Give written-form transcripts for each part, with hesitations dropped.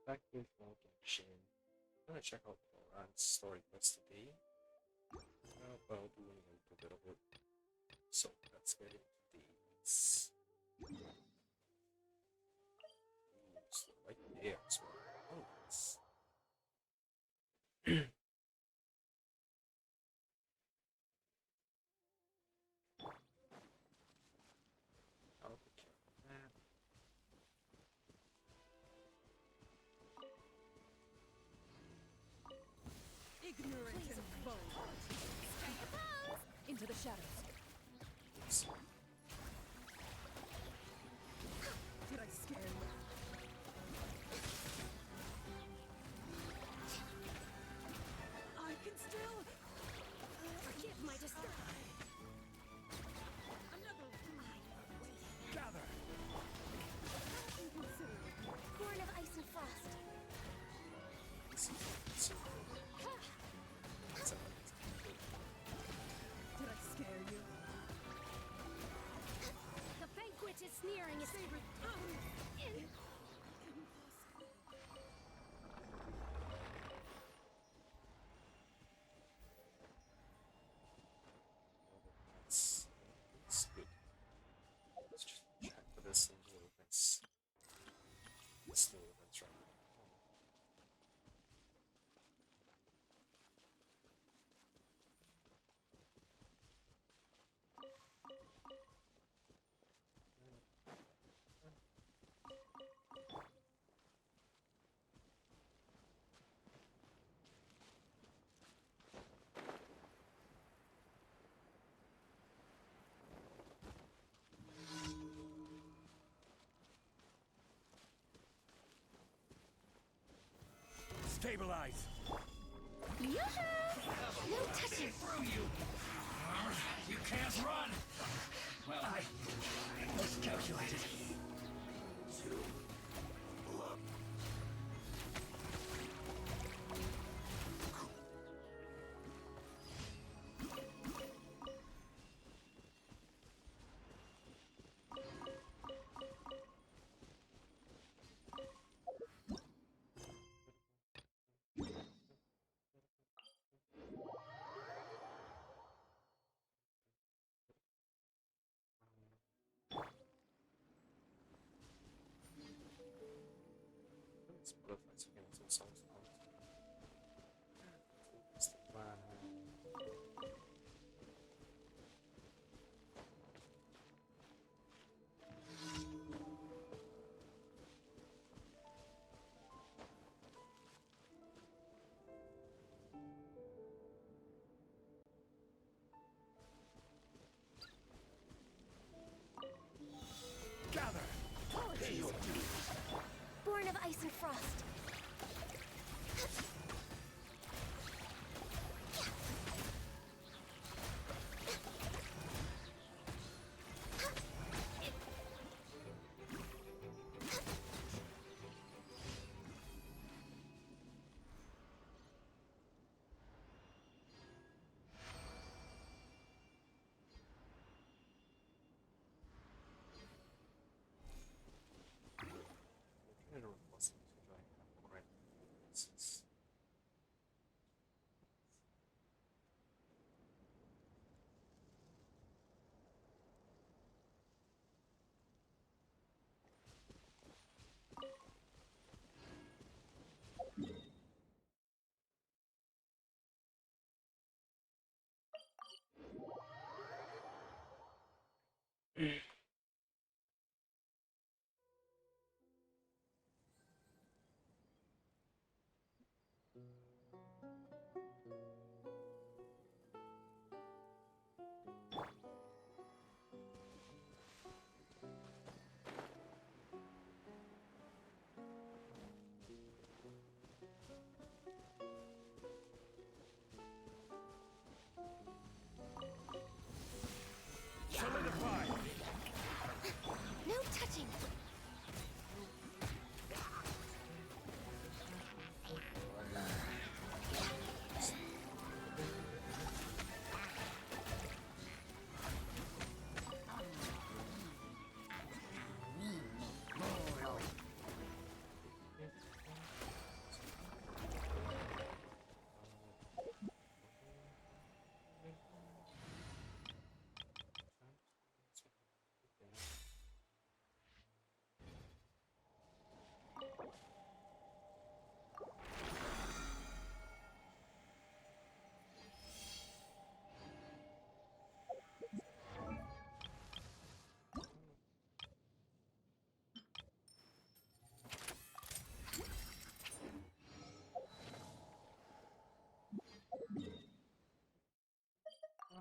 Back with more Genshin. I'm gonna check out Chlorine's story quest today. Well, doing a little bit of it. So let's get into these. So right there as well. Oh, yes. I'll take care of that. Ignorant and bold. Into the shadows. Oops. Did I scare you? I can still Forgive my disturbance. another Gather! inconsiderate. Born of ice and frost. So, that's a Did I scare you? The banquet is nearing its favorite. it's good. Let's just check for this and do events. Let's do events right now. Stabilize! Yoo-hoo! No touching. Through you! You can't run! Well, I miscalculated. It's butterflies again, so it sounds out. What's the plan? Gather! Apologies. Born of ice and frost. I'm trying to request them to join more instances. Solidify!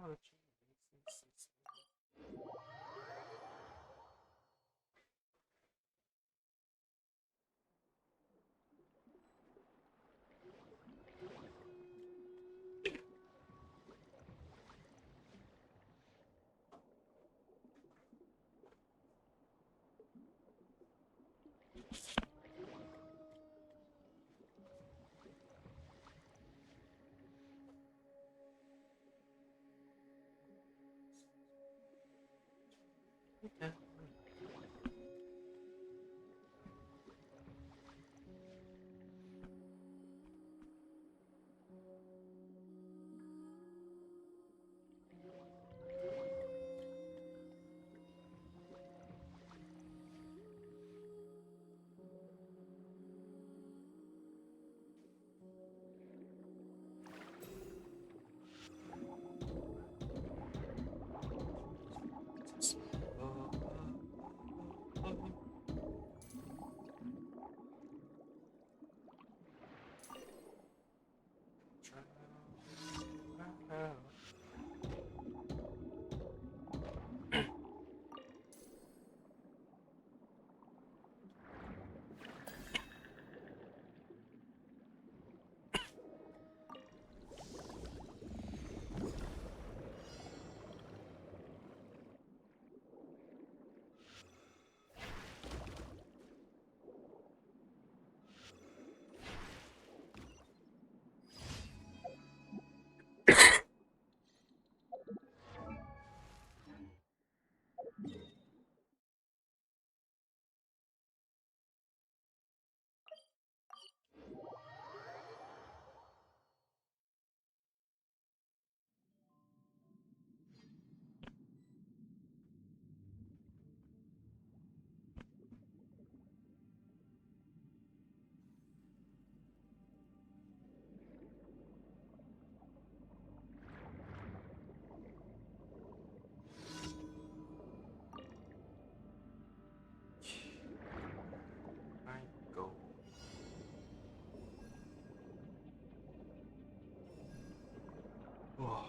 Oh, gee. Yeah. I go. Oh.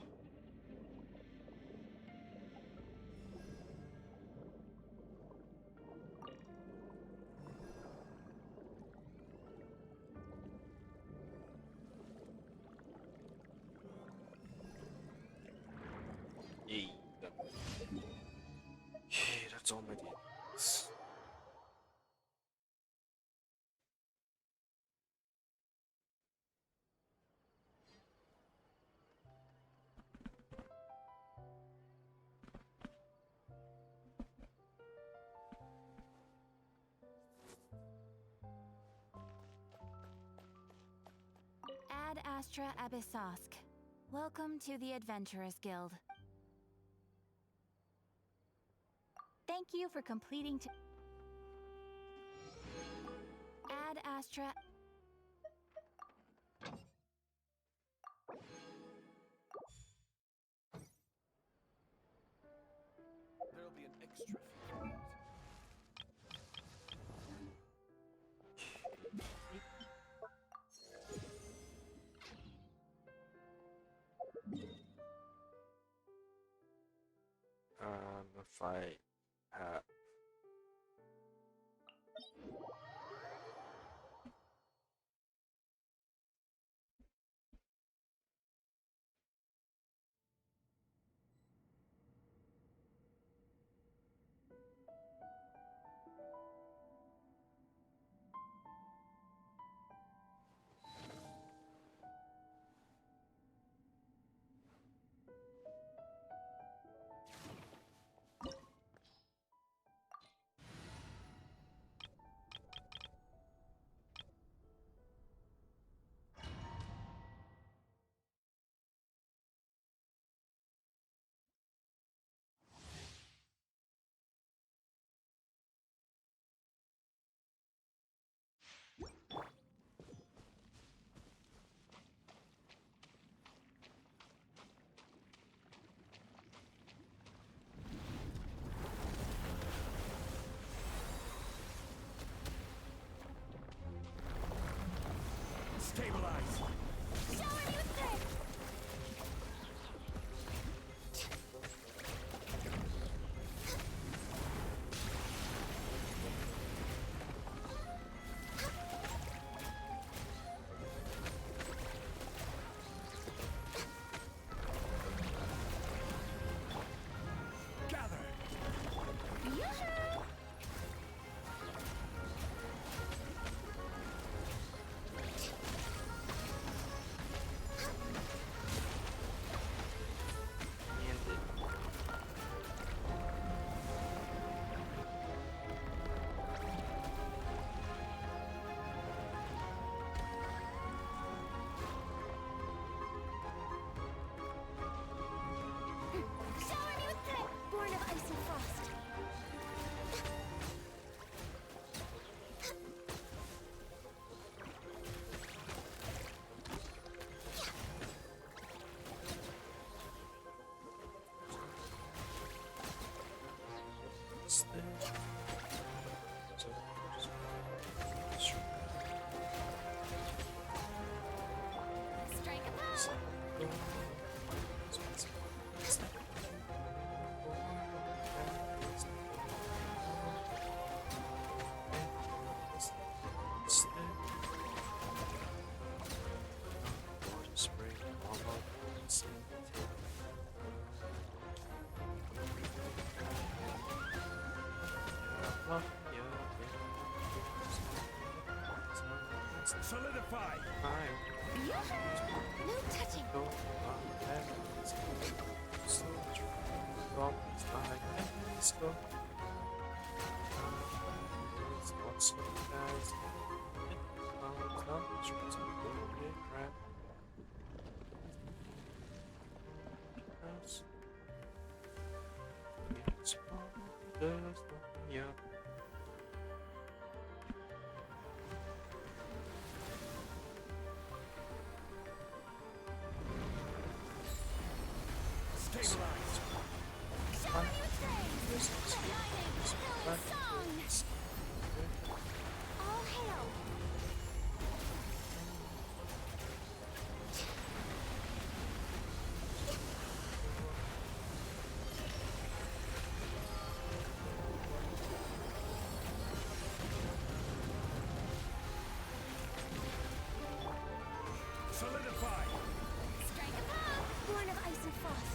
Yay. Yay, that's all my demons. Ad Astra Abyssosk. Welcome to the Adventurers Guild. Thank you for completing Ad Astra. There'll be an extra fee for that. If I have Stabilize! love you. Solidify! No touching. Yeah. Stabilize! All hail. Solidify! Strike a pose. Born of ice and frost.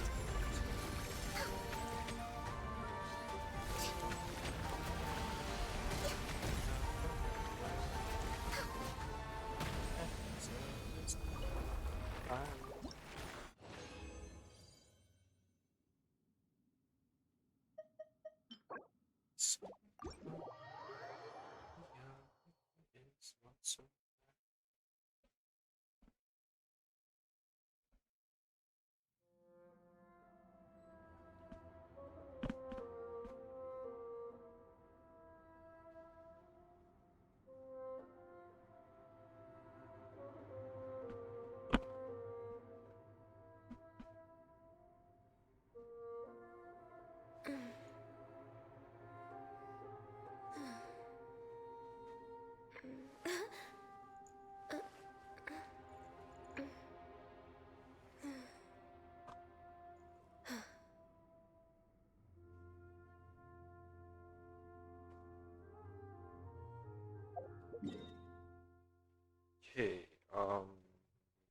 Okay,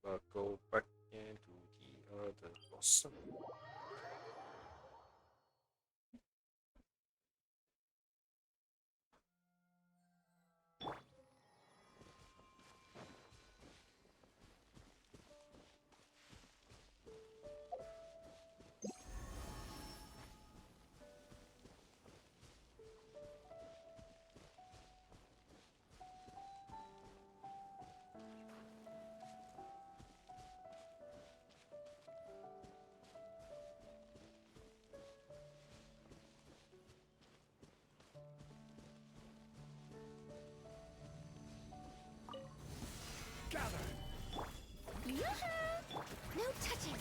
but go back into the other boss. Gather! Yoo-hoo! No touching.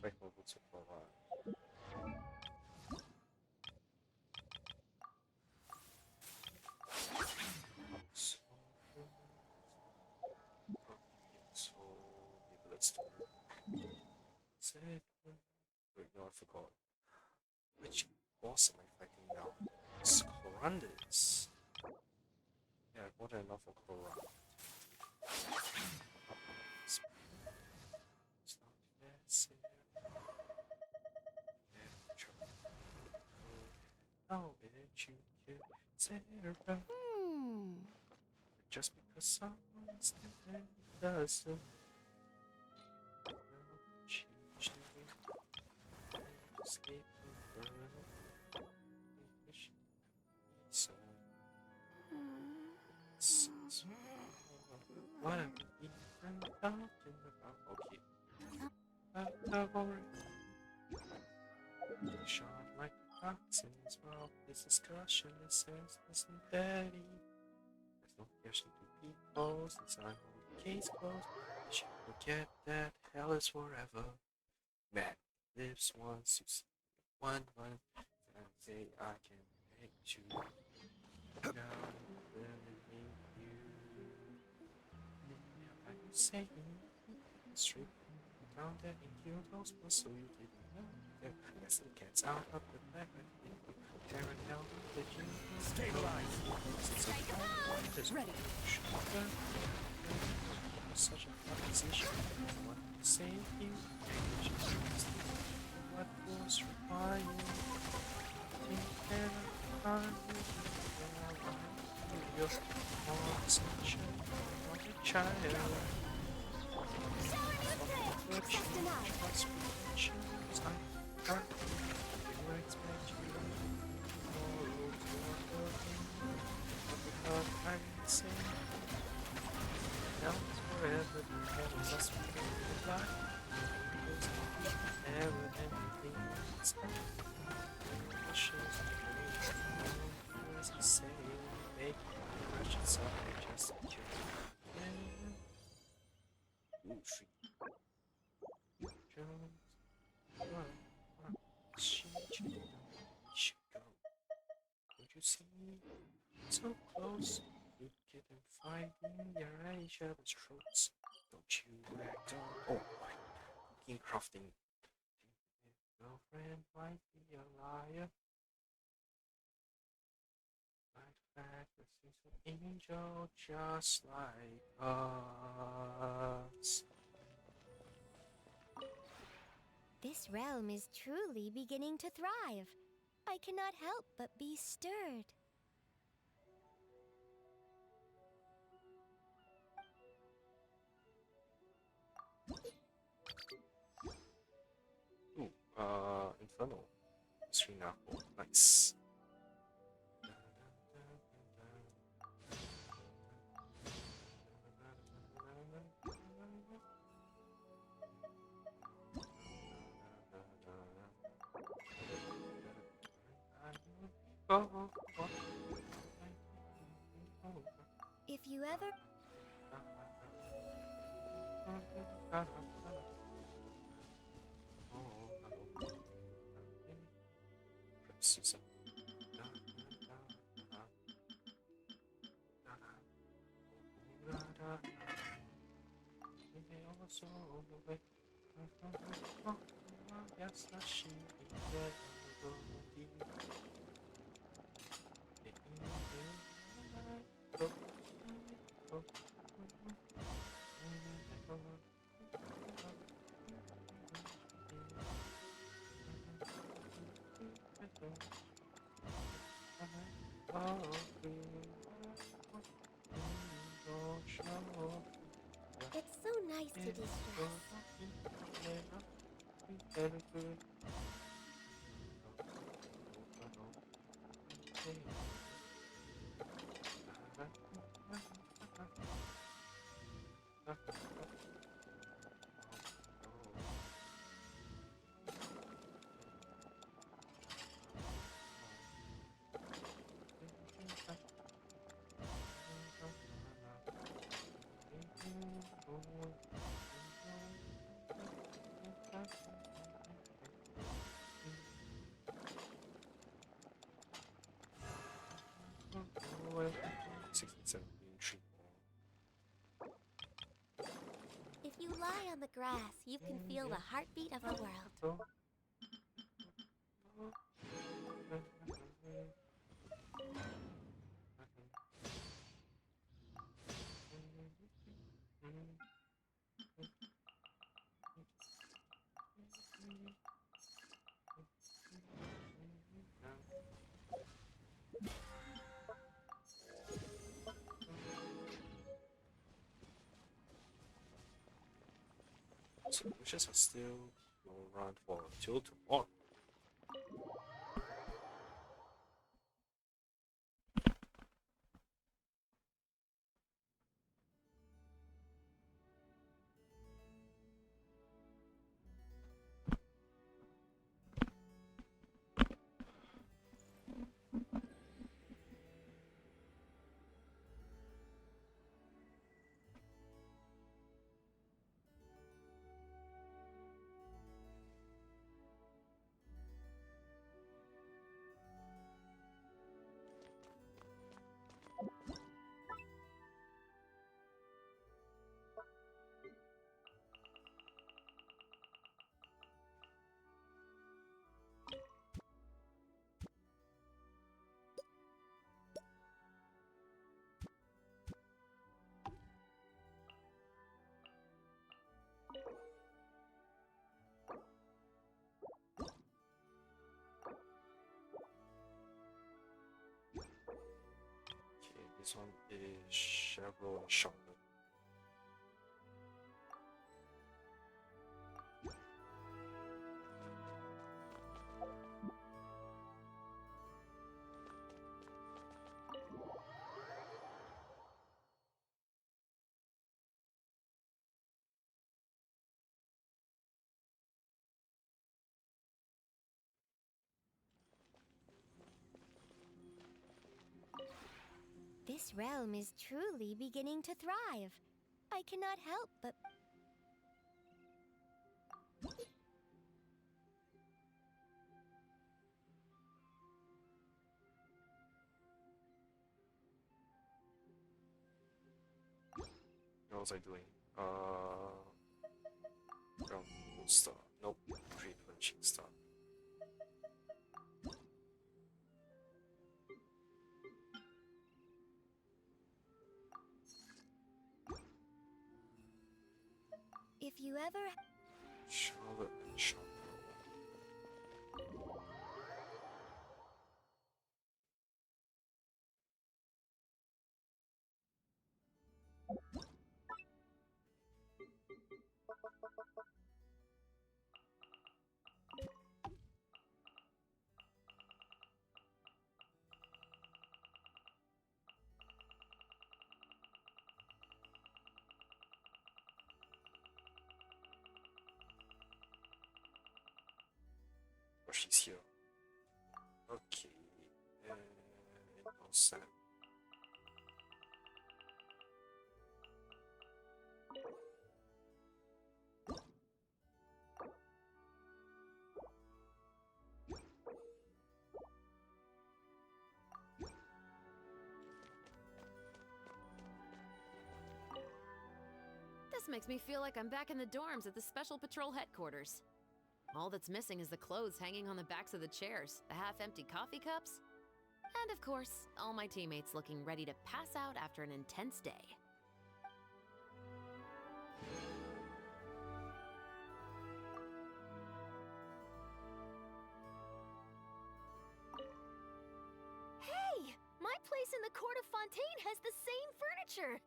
Vielleicht mal gut zu voran. So, maybe let's do it. Wait, no, I forgot. Which boss am I fighting now? It's Chlorinde. Yeah, more than enough for Chlorinde. It's not fair. How did you get Sarah? Just because someone's different doesn't change the way you escape the world. So, what are we even talking about? Okay. I've already shot like a fox in his mouth. This discussion is senseless and petty. There's no question to be closed. It's time for the case closed. You should forget that hell is forever. Man lives once, you see one, and say I can make you down believe you. Yeah, I can say straight down there in your nose, but so you didn't know. There, as the cat's out of the bag, I think you tearing down the jeans. Stabilize. Strike a pose! Ready. Such a fun position. What to say you? What was required? Think that I'm your such a child. Shower with Just denied. predictions I can't expect you tomorrow to because I'm insane. Now it's forever, never must be goodbye. There's never anything that's wishes always the same. Make precious something just to kill. Ooh, she Jones. She should go. Don't you see me? So close. You couldn't find me. You're at each other's throats. Don't you act on. Oh my. Cooking crafting. Girlfriend might be a liar. Like the fact that she's an angel just like us. This realm is truly beginning to thrive. I cannot help but be stirred. Ooh, Infernal. Screen apple. Nice. If you ever... Susan. It's so nice to distress. If you lie on the grass, you can feel the heartbeat of the world. So wishes are still around for until tomorrow. This one is Chevrolet and Charlotte. This realm is truly beginning to thrive. I cannot help but... What was I doing? Ground star. Nope. Pre-punching star. If you ever... Charlotte and Charlotte. Oh, she's here. Okay. All set. This makes me feel like I'm back in the dorms at the Special Patrol headquarters. All that's missing is the clothes hanging on the backs of the chairs, the half-empty coffee cups, and of course, all my teammates looking ready to pass out after an intense day. Hey! My place in the Court of Fontaine has the same furniture!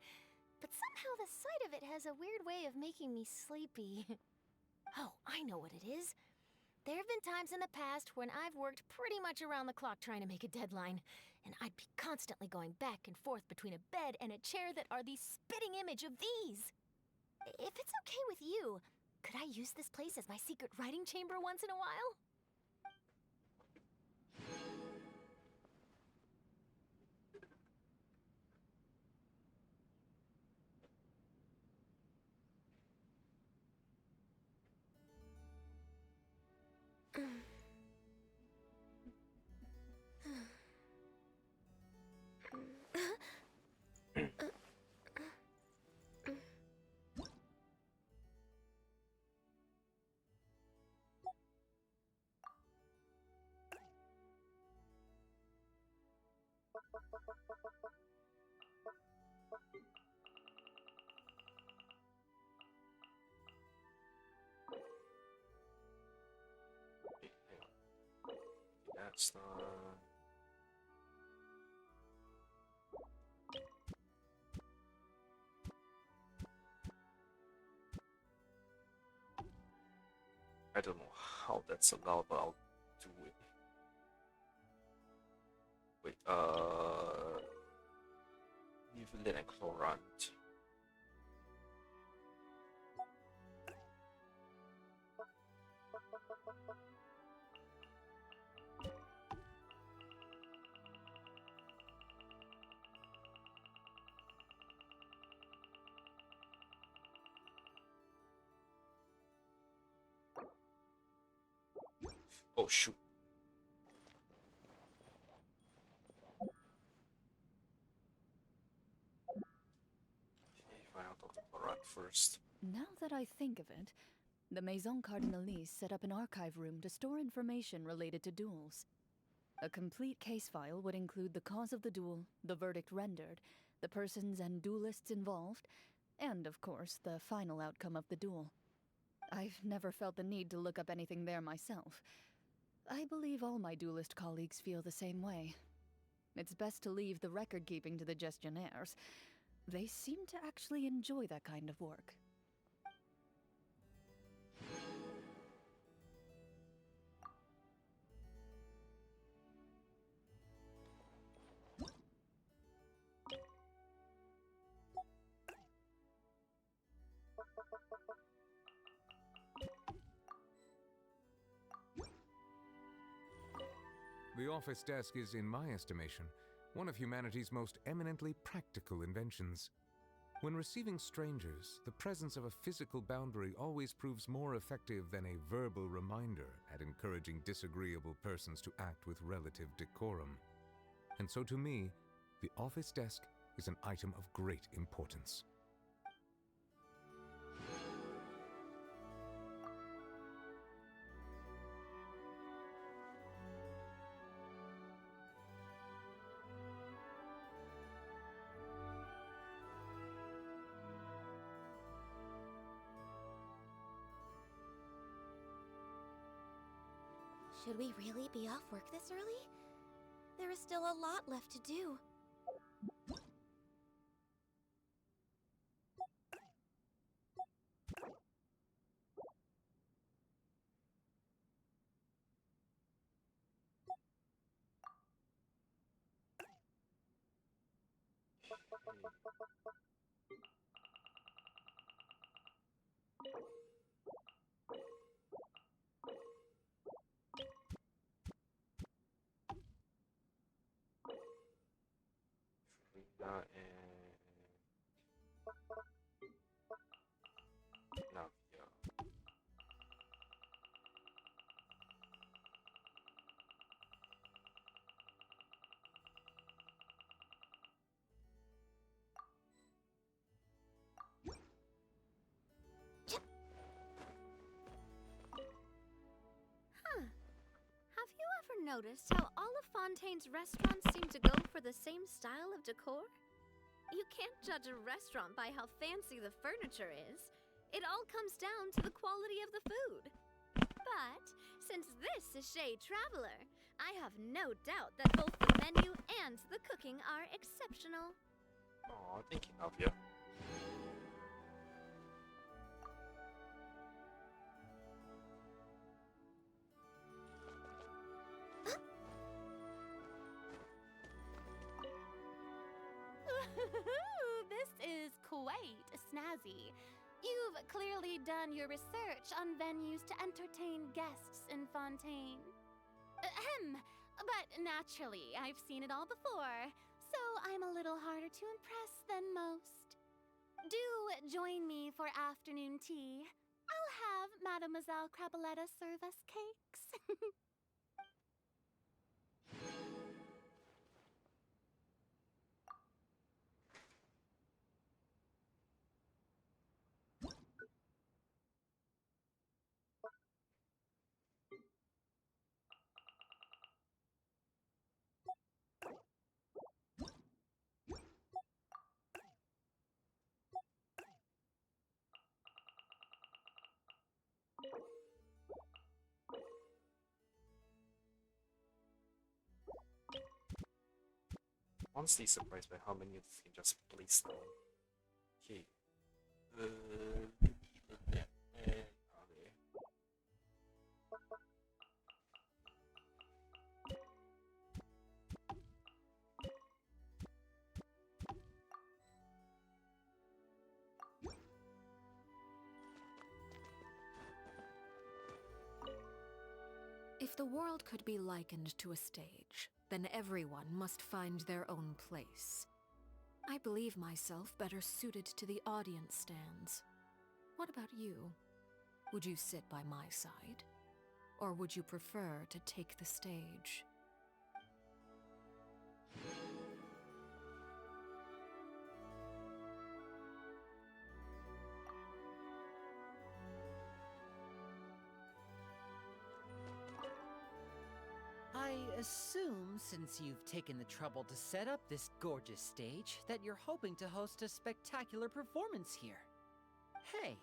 But somehow the sight of it has a weird way of making me sleepy. Oh, I know what it is. There have been times in the past when I've worked pretty much around the clock trying to make a deadline, and I'd be constantly going back and forth between a bed and a chair that are the spitting image of these. If it's okay with you, could I use this place as my secret writing chamber once in a while? Okay, hang on. That's not. I don't know how that's allowed, but I'll do it. Wait, Evelyn and Chlorinde. Oh shoot. Okay, find out Dr. Chlorinde first. Now that I think of it, the Maison Cardinalise set up an archive room to store information related to duels. A complete case file would include the cause of the duel, the verdict rendered, the persons and duelists involved, and, of course, the final outcome of the duel. I've never felt the need to look up anything there myself. I believe all my duelist colleagues feel the same way. It's best to leave the record keeping to the gestionnaires. They seem to actually enjoy that kind of work. The office desk is, in my estimation, one of humanity's most eminently practical inventions. When receiving strangers, the presence of a physical boundary always proves more effective than a verbal reminder at encouraging disagreeable persons to act with relative decorum. And so to me, the office desk is an item of great importance. Should we really be off work this early? There is still a lot left to do. Not in... No, yeah. Have you ever noticed how all of Fontaine's restaurants seem to go for the same style of decor? You can't judge a restaurant by how fancy the furniture is. It all comes down to the quality of the food. But since this is Shade Traveler, I have no doubt that both the menu and the cooking are exceptional. Aw, thinking of you. This is quite snazzy. You've clearly done your research on venues to entertain guests in Fontaine. Ahem. But naturally, I've seen it all before, so I'm a little harder to impress than most. Do join me for afternoon tea. I'll have Mademoiselle Crabelletta serve us cakes. Honestly surprised by how many of you can just place them. Okay. Okay. If the world could be likened to a stage, then everyone must find their own place. I believe myself better suited to the audience stands. What about you? Would you sit by my side? Or would you prefer to take the stage? I assume, since you've taken the trouble to set up this gorgeous stage, that you're hoping to host a spectacular performance here. Hey,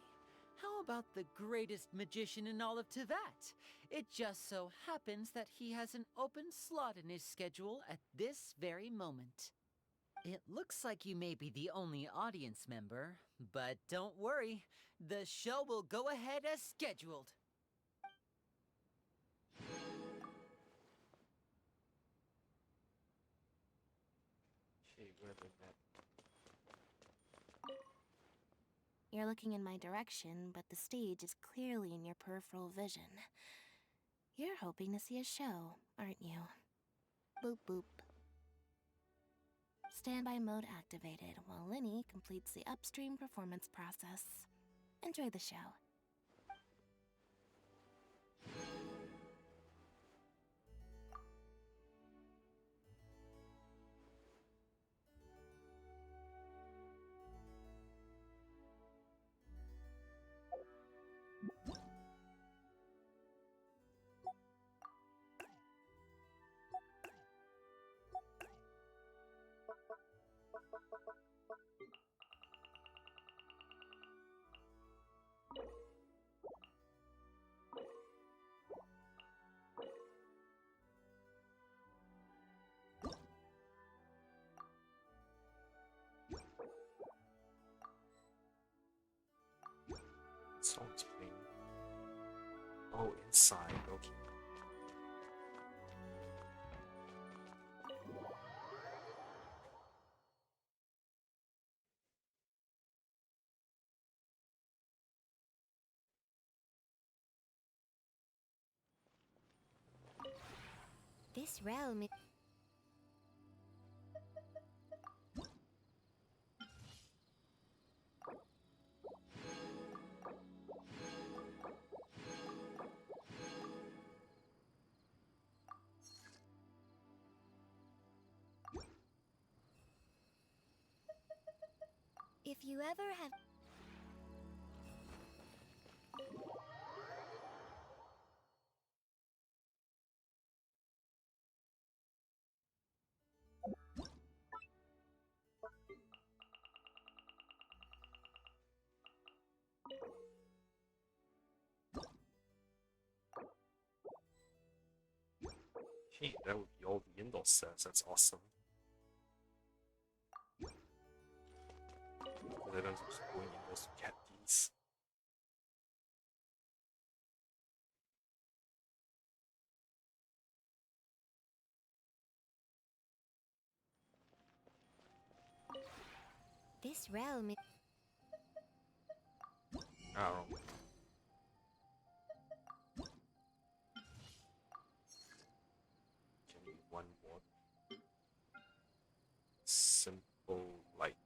How about the greatest magician in all of Teyvat? It just so happens that he has an open slot in his schedule at this very moment. It looks like you may be the only audience member, but don't worry, the show will go ahead as scheduled. Okay, where the map? You're looking in my direction, but the stage is clearly in your peripheral vision. You're hoping to see a show, aren't you? Boop boop. Standby mode activated while Linny completes the upstream performance process. Enjoy the show. Someone's playing. Oh, inside. Okay. This realm. If you ever have. Hey, that would be all the indoor sets. That's awesome. But I don't just going indoors to get these. This realm. I don't know. Give me one more. Simple light.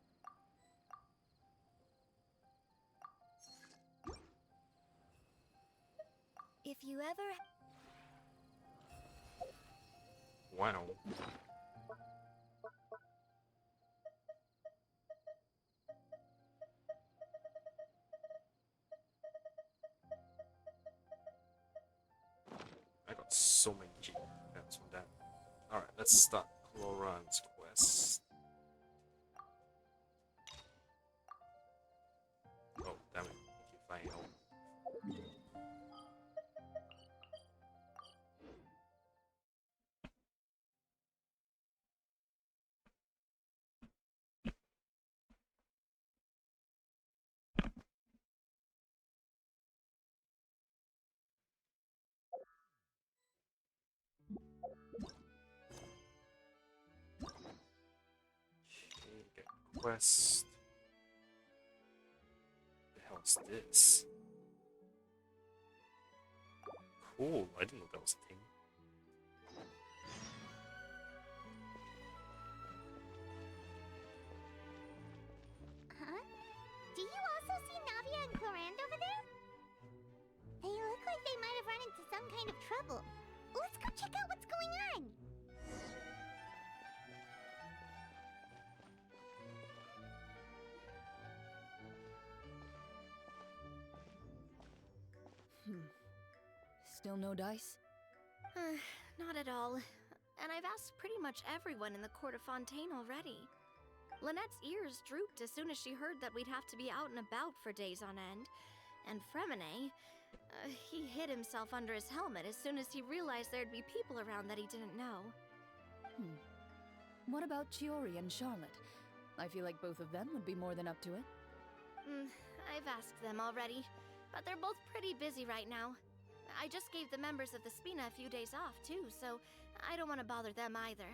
If you ever. Wow. I got so many GPs from that. Alright, let's start Chlorinde's quest. Oh, damn it. I keep flying out. Okay, get quest. The hell is this? Cool, I didn't know that was a thing. Huh? Do you also see Navia and Chlorinde over there? They look like they might have run into some kind of trouble. Let's go check out what's going on. Still no dice? Not at all. And I've asked pretty much everyone in the court of Fontaine already. Lynette's ears drooped as soon as she heard that we'd have to be out and about for days on end. And Fremine, he hid himself under his helmet as soon as he realized there'd be people around that he didn't know. What about Chiori and Charlotte? I feel like both of them would be more than up to it. I've asked them already, but they're both pretty busy right now. I just gave the members of the Spina a few days off, too, so I don't want to bother them either.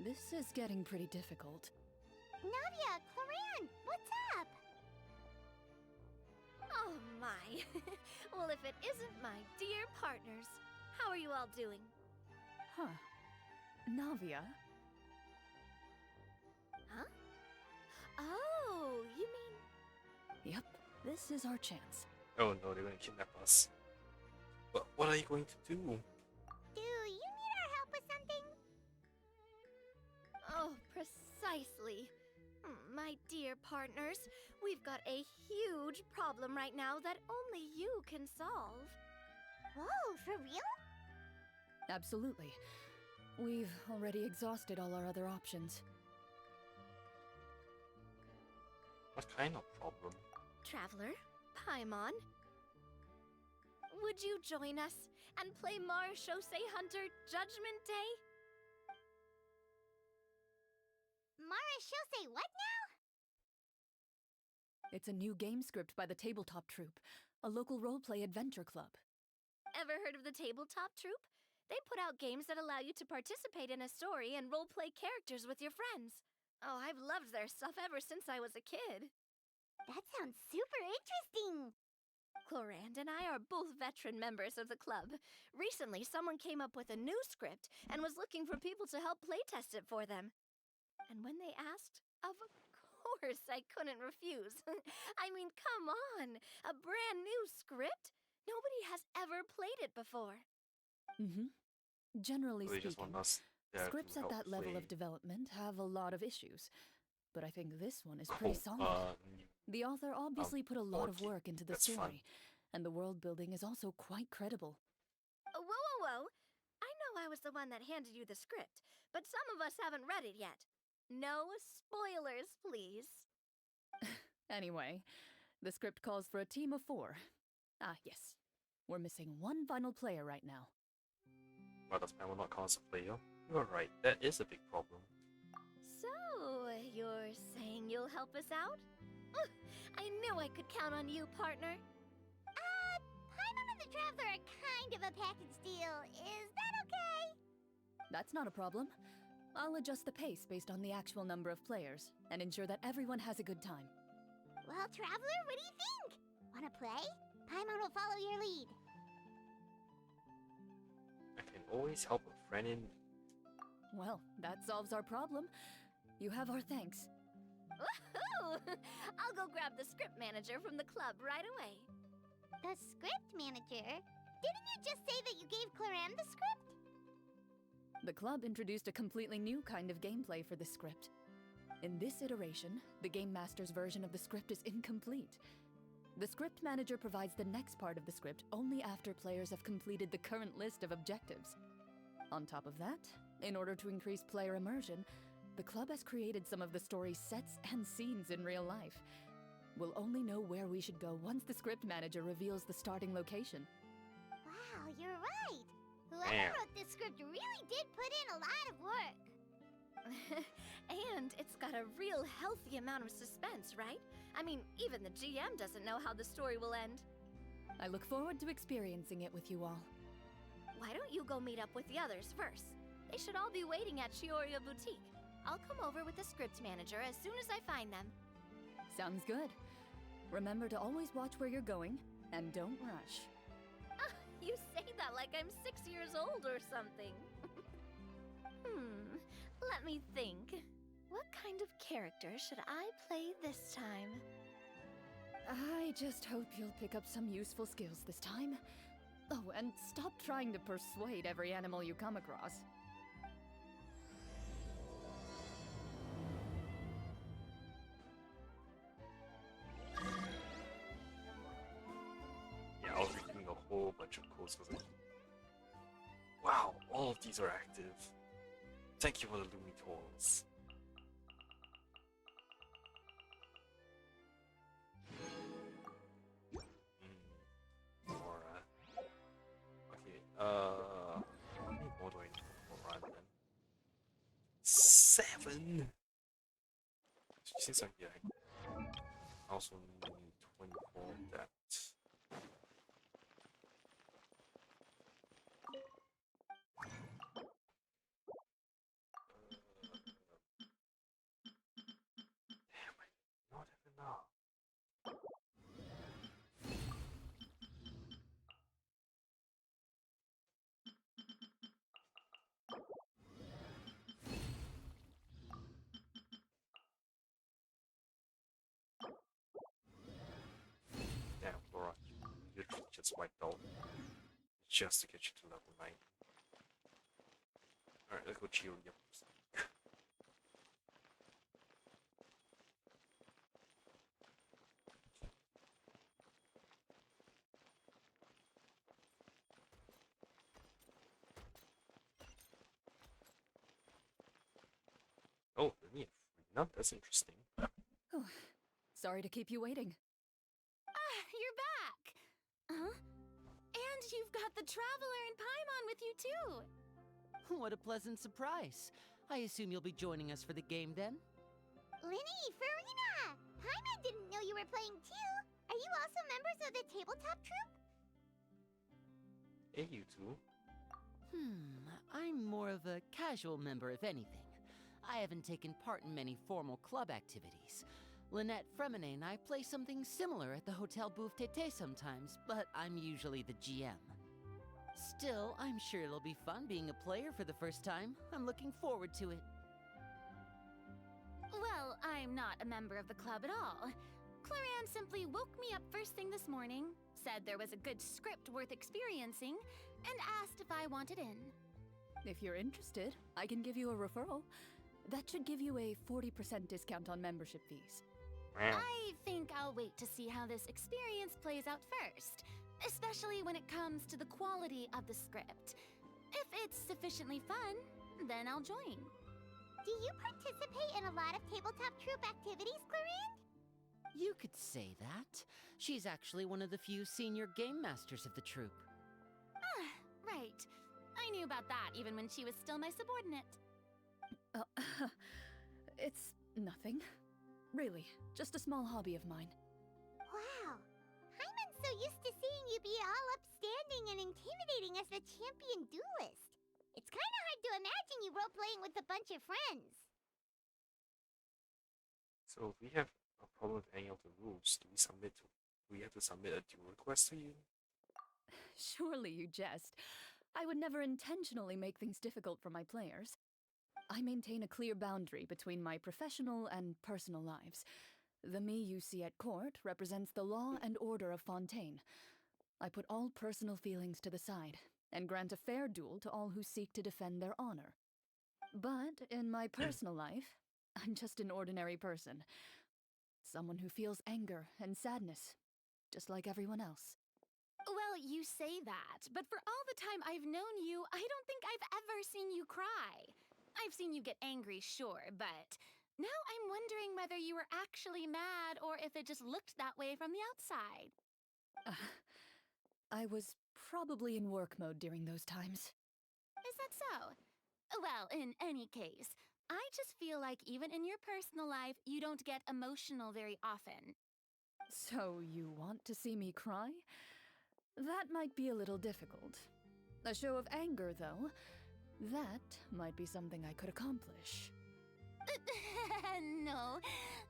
This is getting pretty difficult. Navia, Chlorinde, what's up? Oh my. Well, if it isn't my dear partners. How are you all doing? Huh. Navia? Huh? Oh, you mean... Yep, this is our chance. Oh no, they're gonna kidnap us. But what are you going to do? Do you need our help with something? Oh, precisely. My dear partners, we've got a huge problem right now that only you can solve. Whoa, for real? Absolutely. We've already exhausted all our other options. What kind of problem? Traveler, Paimon, would you join us and play Marechaussee Hunter Judgment Day? Marechaussee what now? It's a new game script by the Tabletop Troupe, a local roleplay adventure club. Ever heard of the Tabletop Troupe? They put out games that allow you to participate in a story and roleplay characters with your friends. Oh, I've loved their stuff ever since I was a kid. That sounds super interesting. Chlorinde and I are both veteran members of the club. Recently, someone came up with a new script and was looking for people to help playtest it for them. And when they asked, of course I couldn't refuse. I mean, come on! A brand new script? Nobody has ever played it before. Generally They just speaking, want us there to scripts at help that level play. of development have a lot of issues. But I think this one is pretty solid. The author obviously put a lot of okay, work into the that's fun. story, and the world building is also quite credible. Whoa, whoa, whoa! I know I was the one that handed you the script, but some of us haven't read it yet. No spoilers, please. Anyway, the script calls for a team of 4. Ah, yes. We're missing one final player right now. Well, does Pam not count as a player? You're right, that is a big problem. So, you're saying you'll help us out? I knew I could count on you, partner. Paimon and the Traveler are kind of a package deal. Is that okay? That's not a problem. I'll adjust the pace based on the actual number of players, and ensure that everyone has a good time. Well, Traveler, what do you think? Wanna play? Paimon will follow your lead. I can always help a friend in. Well, that solves our problem. You have our thanks. Woohoo! I'll go grab the script manager from the club right away. The script manager? Didn't you just say that you gave Chlorinde the script? The club introduced a completely new kind of gameplay for the script. In this iteration, the Game Master's version of the script is incomplete. The script manager provides the next part of the script only after players have completed the current list of objectives. On top of that, in order to increase player immersion, the club has created some of the story's sets and scenes in real life. We'll only know where we should go once the script manager reveals the starting location. Wow, you're right. Whoever Damn. wrote this script really did put in a lot of work. And it's got a real healthy amount of suspense, right? I mean, even the GM doesn't know how the story will end. I look forward to experiencing it with you all. Why don't you go meet up with the others first? They should all be waiting at Chioria Boutique. I'll come over with the script manager as soon as I find them. Sounds good. Remember to always watch where you're going, and don't rush. You say that like I'm 6 years old or something. Let me think. What kind of character should I play this time? I just hope you'll pick up some useful skills this time. Oh, and stop trying to persuade every animal you come across. Yeah, I was reading a whole bunch of codes because wow, all of these are active. Thank you for the Lumi tools. since I'm here, I also need 24 of that. Damn, I do not have enough. Damn, Laura, you literally just wiped out just to get you to level 9. Alright, let's go cheer you up. Oh, let me freedom. That's interesting. Oh, sorry to keep you waiting. Ah, you're back! Huh? And you've got the Traveler and Paimon with you too! What a pleasant surprise. I assume you'll be joining us for the game then? Linny, Farina! Paimon didn't know you were playing too. Are you also members of the tabletop troupe? Hey, you two. I'm more of a casual member, if anything. I haven't taken part in many formal club activities. Lynette Fremine and I play something similar at the Hotel Bouffe Tété sometimes, but I'm usually the GM. Still, I'm sure it'll be fun being a player for the first time. I'm looking forward to it. Well, I'm not a member of the club at all. Chlorinde simply woke me up first thing this morning, said there was a good script worth experiencing, and asked if I wanted in. If you're interested, I can give you a referral. That should give you a 40% discount on membership fees. I think I'll wait to see how this experience plays out first, especially when it comes to the quality of the script. If it's sufficiently fun, then I'll join. Do you participate in a lot of tabletop troupe activities, Chlorinde? You could say that. She's actually one of the few senior game masters of the troupe. Ah, right. I knew about that even when she was still my subordinate. It's nothing. Really, just a small hobby of mine. Wow. Paimon's so used to seeing you be all upstanding and intimidating as the champion duelist. It's kind of hard to imagine you role-playing with a bunch of friends. So if we have a problem with any of the rules, do we have to submit a duel request to you? Surely you jest. I would never intentionally make things difficult for my players. I maintain a clear boundary between my professional and personal lives. The me you see at court represents the law and order of Fontaine. I put all personal feelings to the side and grant a fair duel to all who seek to defend their honor. But in my personal life, I'm just an ordinary person. Someone who feels anger and sadness, just like everyone else. Well, you say that, but for all the time I've known you, I don't think I've ever seen you cry. I've seen you get angry, sure, but now I'm wondering whether you were actually mad or if it just looked that way from the outside. I was probably in work mode during those times. Is that so? Well, in any case, I just feel like even in your personal life, you don't get emotional very often. So you want to see me cry? That might be a little difficult. A show of anger, though, that might be something I could accomplish. No,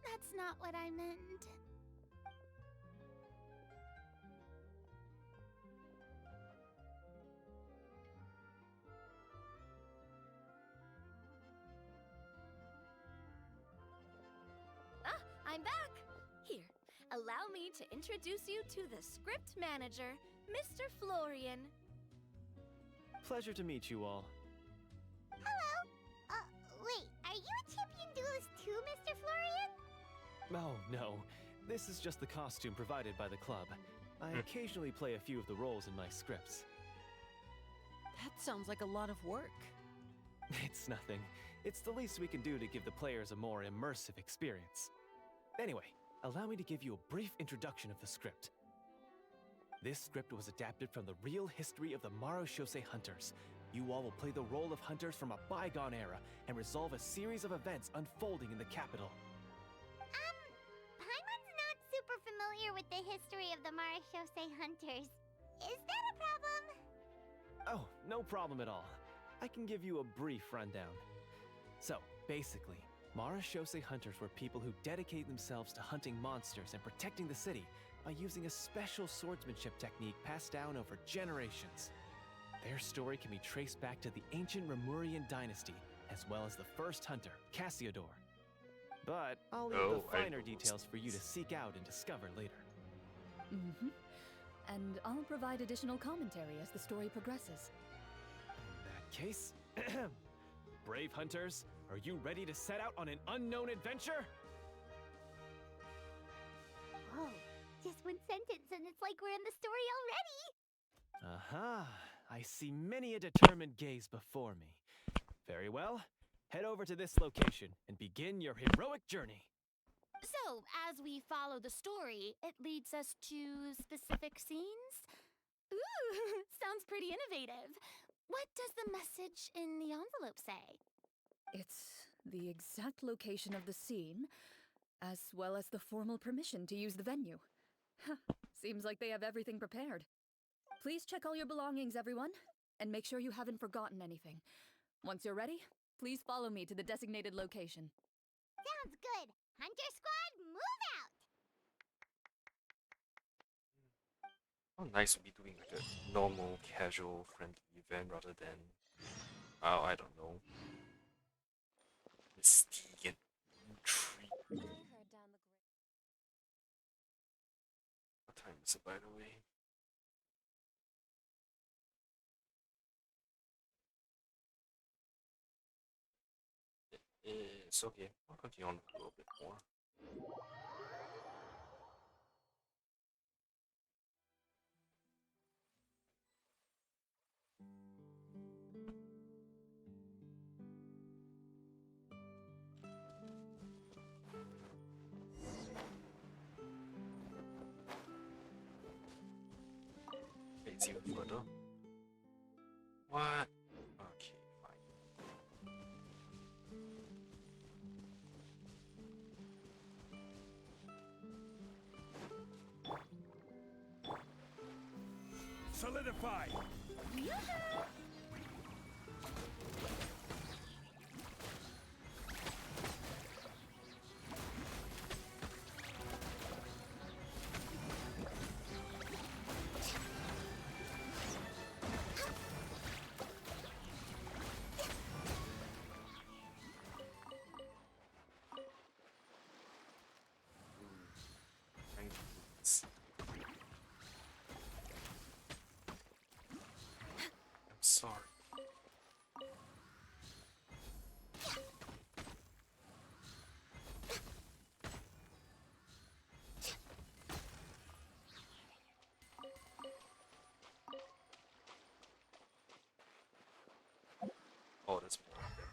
that's not what I meant. Ah, I'm back! Here, allow me to introduce you to the script manager, Mr. Florian. Pleasure to meet you all. Hello? Wait, are you a champion duelist too, Mr. Florian? Oh, no. This is just the costume provided by the club. I occasionally play a few of the roles in my scripts. That sounds like a lot of work. It's nothing. It's the least we can do to give the players a more immersive experience. Anyway, allow me to give you a brief introduction of the script. This script was adapted from the real history of the Marushose Hunters. You all will play the role of hunters from a bygone era and resolve a series of events unfolding in the capital. the history of the Marashose hunters. Is that a problem? Oh, no problem at all. I can give you a brief rundown. So, basically, Marashose hunters were people who dedicate themselves to hunting monsters and protecting the city by using a special swordsmanship technique passed down over generations. Their story can be traced back to the ancient Remurian dynasty, as well as the first hunter, Cassiodor. But I'll leave Oh, the I finer know those details for you to things. seek out and discover later. Mm-hmm. And I'll provide additional commentary as the story progresses. In that case, brave hunters, are you ready to set out on an unknown adventure? Whoa, just one sentence and it's like we're in the story already! Aha, I see many a determined gaze before me. Very well, head over to this location and begin your heroic journey. So, as we follow the story, it leads us to specific scenes? Ooh, sounds pretty innovative. What does the message in the envelope say? It's the exact location of the scene, as well as the formal permission to use the venue. Seems like they have everything prepared. Please check all your belongings, everyone, and make sure you haven't forgotten anything. Once you're ready, please follow me to the designated location. Sounds good. Hunter Squad, move out! How nice would be doing like a normal, casual, friendly event rather than, oh, I don't know, mystique and intrigue. What time is it, by the way? It's okay. I'll continue on a little bit more. Okay, it's even further. What? Okay, fine. Solidify! Thank you. I'm sorry. Oh, that's more up there.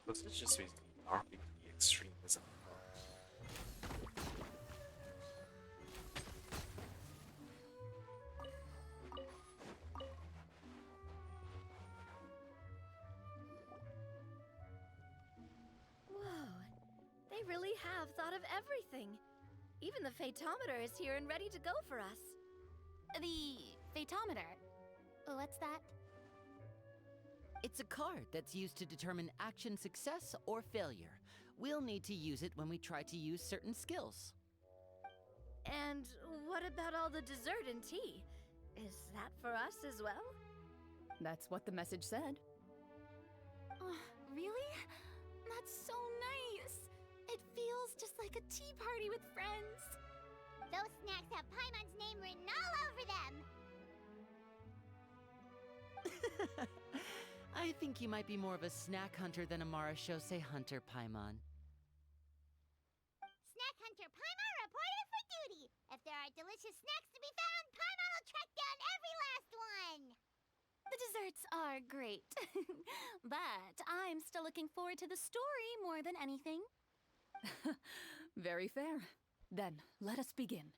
But it's just basically RP to the extreme, isn't it? Whoa, they really have thought of everything. Even the Phaetometer is here and ready to go for us. The Phaetometer. What's that? It's a card that's used to determine action success or failure. We'll need to use it when we try to use certain skills. And what about all the dessert and tea? Is that for us as well? That's what the message said. Oh, really? That's so nice. It feels just like a tea party with friends. Those snacks have Paimon's name written all over them. I think you might be more of a snack hunter than a Marashose hunter, Paimon. Snack Hunter Paimon reported for duty. If there are delicious snacks to be found, Paimon will track down every last one. The desserts are great. But I'm still looking forward to the story more than anything. Very fair. Then, let us begin.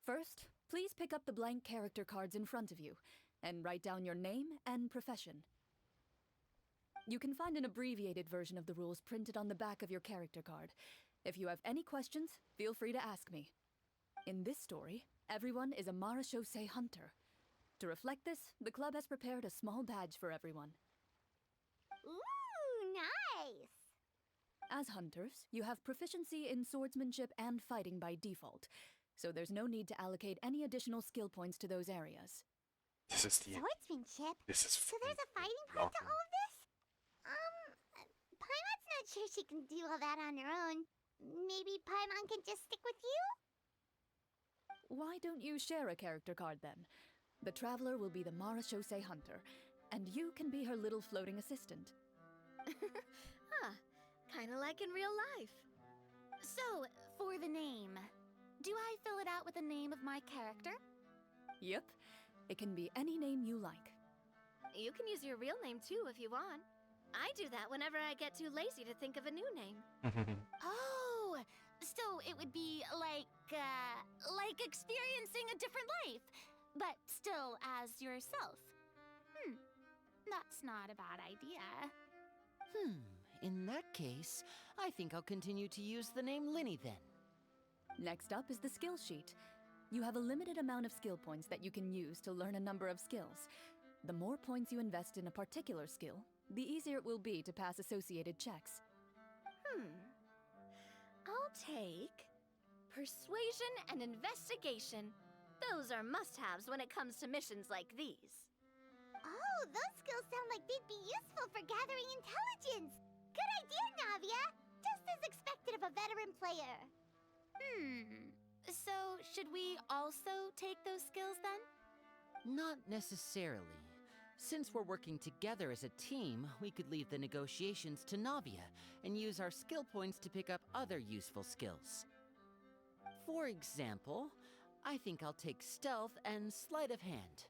First, please pick up the blank character cards in front of you and write down your name and profession. You can find an abbreviated version of the rules printed on the back of your character card. If you have any questions, feel free to ask me. In this story, everyone is a Marechaussee hunter. To reflect this, the club has prepared a small badge for everyone. Ooh, nice! As hunters, you have proficiency in swordsmanship and fighting by default, so there's no need to allocate any additional skill points to those areas. This is the. Swordsmanship? This is. So there's a fighting part to all of this? Paimon's not sure she can do all that on her own. Maybe Paimon can just stick with you? Why don't you share a character card then? The Traveler will be the Marechaussee hunter, and you can be her little floating assistant. Kinda like in real life. So, for the name, do I fill it out with the name of my character? Yep, it can be any name you like. You can use your real name too if you want. I do that whenever I get too lazy to think of a new name. Oh, so it would be like experiencing a different life, but still as yourself. That's not a bad idea. In that case, I think I'll continue to use the name Linny then. Next up is the skill sheet. You have a limited amount of skill points that you can use to learn a number of skills. The more points you invest in a particular skill, the easier it will be to pass associated checks. I'll take persuasion and investigation. Those are must-haves when it comes to missions like these. Oh, those skills sound like they'd be useful for gathering intelligence. Good idea, Navia. Just as expected of a veteran player. So should we also take those skills then? Not necessarily. Since we're working together as a team, we could leave the negotiations to Navia and use our skill points to pick up other useful skills. For example, I think I'll take stealth and sleight of hand.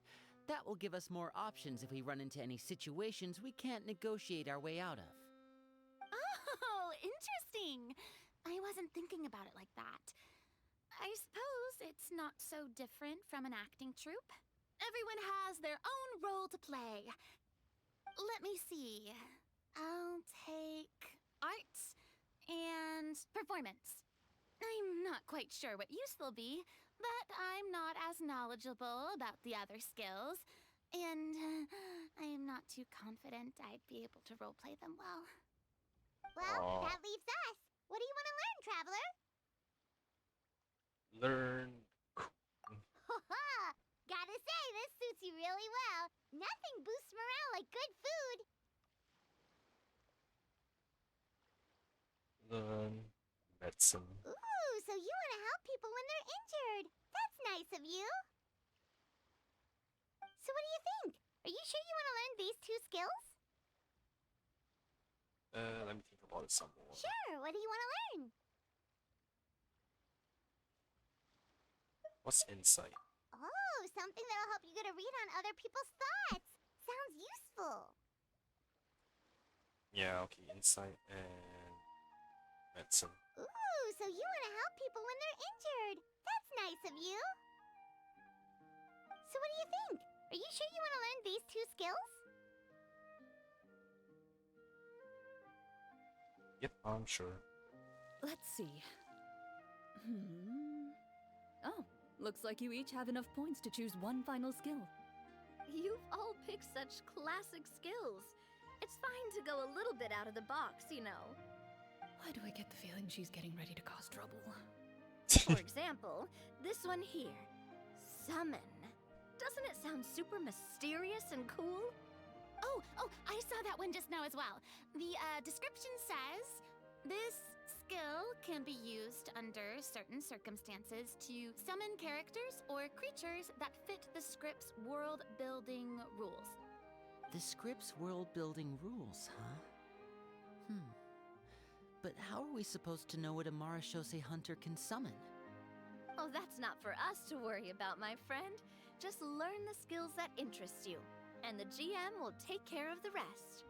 That will give us more options if we run into any situations we can't negotiate our way out of. Oh, interesting. I wasn't thinking about it like that. I suppose it's not so different from an acting troupe. Everyone has their own role to play. Let me see. I'll take arts and performance. I'm not quite sure what use they'll be, but I'm not as knowledgeable about the other skills, and I am not too confident I'd be able to roleplay them well. Well, that leaves us. What do you want to learn, Traveler? Learn. Haha! Gotta say, this suits you really well. Nothing boosts morale like good food. Learn medicine. Ooh, so you want to help people when they're injured. That's nice of you. So what do you think? Are you sure you want to learn these two skills? Let me think about it some more. Sure, what do you want to learn? What's insight? Oh, something that'll help you get a read on other people's thoughts. Sounds useful. Yeah, okay, insight and medicine. Ooh, so you want to help people when they're injured. That's nice of you. So what do you think? Are you sure you want to learn these two skills? Yep, I'm sure. Let's see. Oh, looks like you each have enough points to choose one final skill. You've all picked such classic skills. It's fine to go a little bit out of the box, you know. Why do I get the feeling she's getting ready to cause trouble? For example, this one here. Summon. Doesn't it sound super mysterious and cool? Oh, I saw that one just now as well. The description says, this skill can be used under certain circumstances to summon characters or creatures that fit the script's world-building rules. The script's world-building rules, huh? But how are we supposed to know what a Marechaussee hunter can summon? Oh, Oh, that's not for us to worry about, my friend. Just learn the skills that interest you, and the GM will take care of the rest.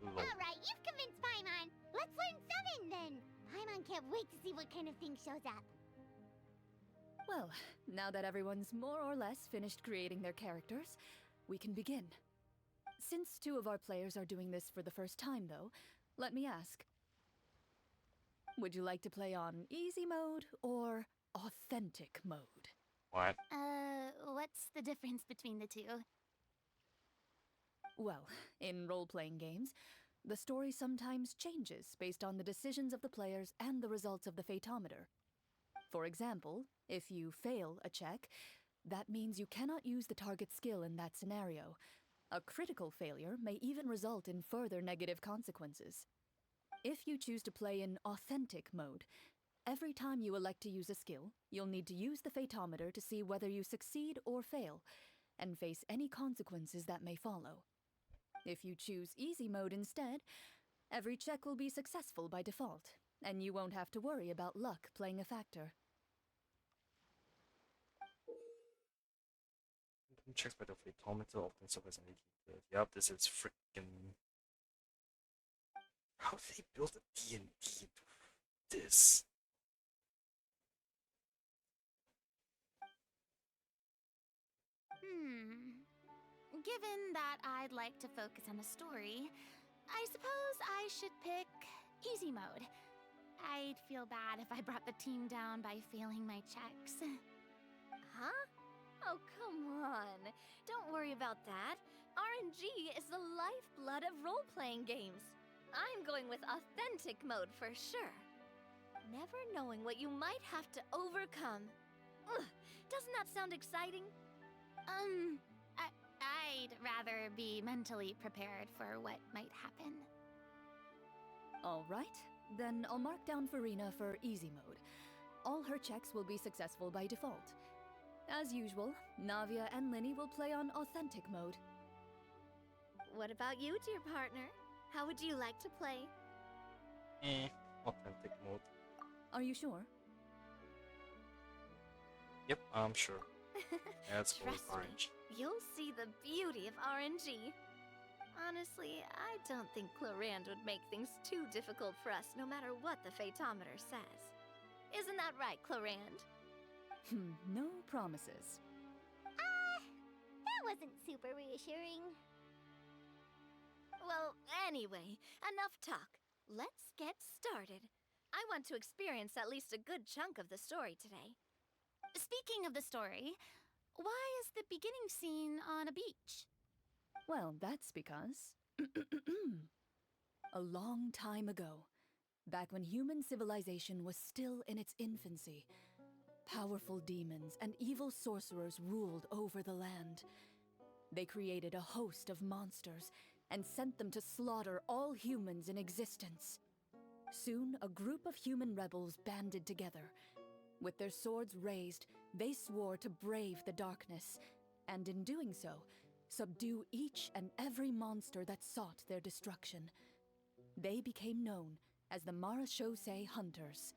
Lol. Alright, you've convinced Paimon. Let's learn Summon then. Paimon can't wait to see what kind of thing shows up. Well, now that everyone's more or less finished creating their characters, we can begin. Since 2 of our players are doing this for the first time, though, let me ask. Would you like to play on easy mode or authentic mode? What? What's the difference between the two? Well, in role-playing games, the story sometimes changes based on the decisions of the players and the results of the Fatometer. For example, if you fail a check, that means you cannot use the target skill in that scenario. A critical failure may even result in further negative consequences. If you choose to play in authentic mode, every time you elect to use a skill, you'll need to use the Fatometer to see whether you succeed or fail, and face any consequences that may follow. If you choose easy mode instead, every check will be successful by default, and you won't have to worry about luck playing a factor. Checks by the Fatometer often suffers an 18. Yep, this is freaking. How did they build a D&D into this? Given that I'd like to focus on the story, I suppose I should pick easy mode. I'd feel bad if I brought the team down by failing my checks. Huh? Oh, come on. Don't worry about that. RNG is the lifeblood of role-playing games. I'm going with authentic mode for sure. Never knowing what you might have to overcome. Ugh, doesn't that sound exciting? I'd rather be mentally prepared for what might happen. All right, then I'll mark down Farina for easy mode. All her checks will be successful by default. As usual, Navia and Linny will play on authentic mode. What about you, dear partner? How would you like to play? Authentic mode. Are you sure? Yep, I'm sure. Let's go with Trust me, orange. you'll see the beauty of RNG. Honestly, I don't think Chlorinde would make things too difficult for us no matter what the Fatometer says. Isn't that right, Chlorinde? No promises. That wasn't super reassuring. Well, anyway, enough talk. Let's get started. I want to experience at least a good chunk of the story today. Speaking of the story, why is the beginning scene on a beach? Well, that's because... a long time ago, back when human civilization was still in its infancy, powerful demons and evil sorcerers ruled over the land. They created a host of monsters and sent them to slaughter all humans in existence. Soon, a group of human rebels banded together. With their swords raised, they swore to brave the darkness, and in doing so, subdue each and every monster that sought their destruction. They became known as the Marachose Hunters.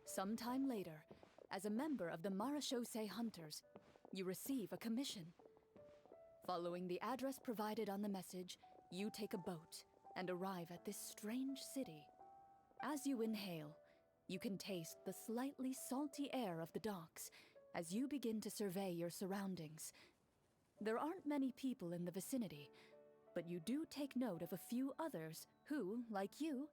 Sometime later, as a member of the Marachose Hunters, you receive a commission. Following the address provided on the message, you take a boat and arrive at this strange city. As you inhale, you can taste the slightly salty air of the docks as you begin to survey your surroundings. There aren't many people in the vicinity, but you do take note of a few others who, like you,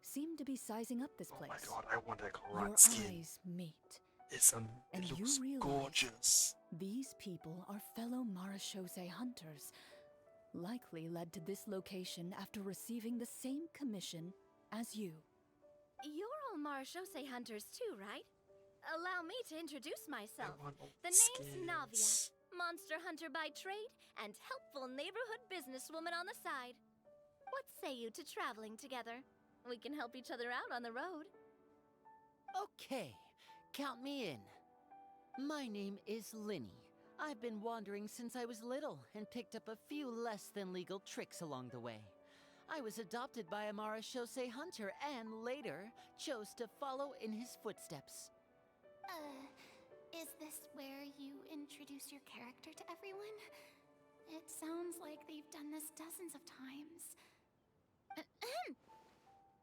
seem to be sizing up this place. Oh my god, I want that Your Chlorinde skin. eyes meet. It And you looks realize- gorgeous. These people are fellow Marachose hunters, likely led to this location after receiving the same commission as you. You're all Marachose hunters too, right? Allow me to introduce myself. I want all The name's Navia, skins. monster hunter by trade and helpful neighborhood businesswoman on the side. What say you to traveling together? We can help each other out on the road. Okay, count me in. My name is Linny. I've been wandering since I was little and picked up a few less than legal tricks along the way. I was adopted by a marechaussee hunter and later chose to follow in his footsteps. Is this where you introduce your character to everyone? It sounds like they've done this dozens of times.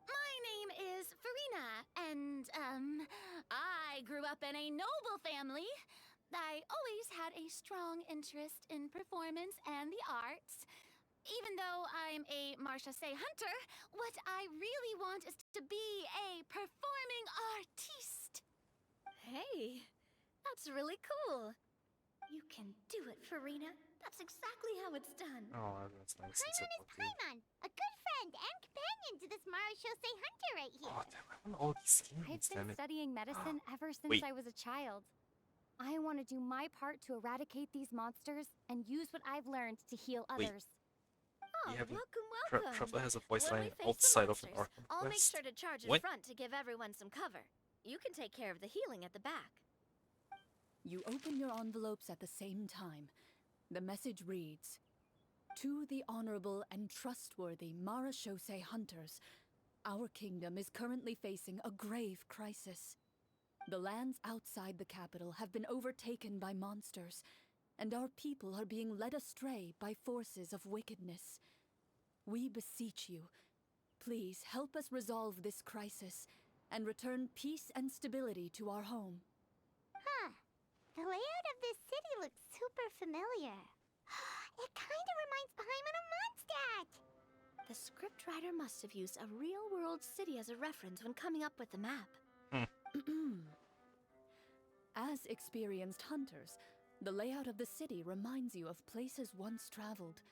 My name is Farina, and, I grew up in a noble family. I always had a strong interest in performance and the arts. Even though I'm a marechaussee hunter, what I really want is to be a performing artiste. Hey, that's really cool. You can do it, Farina. That's exactly how it's done. Oh, that's nice. It's Paimon is Paimon, a good friend and companion to this marechaussee hunter right here. Oh, damn, I want all these I've games, been damn it. studying medicine ever since Wait. I was a child. I want to do my part to eradicate these monsters and use what I've learned to heal Wait. others. Oh, You haven't- welcome. Truffle has a voice When line we face the outside of an monsters, Arkham I'll make quest. sure to charge in What? front to give everyone some cover. You can take care of the healing at the back. You open your envelopes at the same time. The message reads, "To the honorable and trustworthy marechaussee hunters, our kingdom is currently facing a grave crisis. The lands outside the capital have been overtaken by monsters, and our people are being led astray by forces of wickedness. We beseech you, please help us resolve this crisis and return peace and stability to our home." Huh. The layout of this city looks super familiar. It kind of reminds Paimon of Mondstadt. The scriptwriter must have used a real-world city as a reference when coming up with the map. As experienced hunters, the layout of the city reminds you of places once traveled.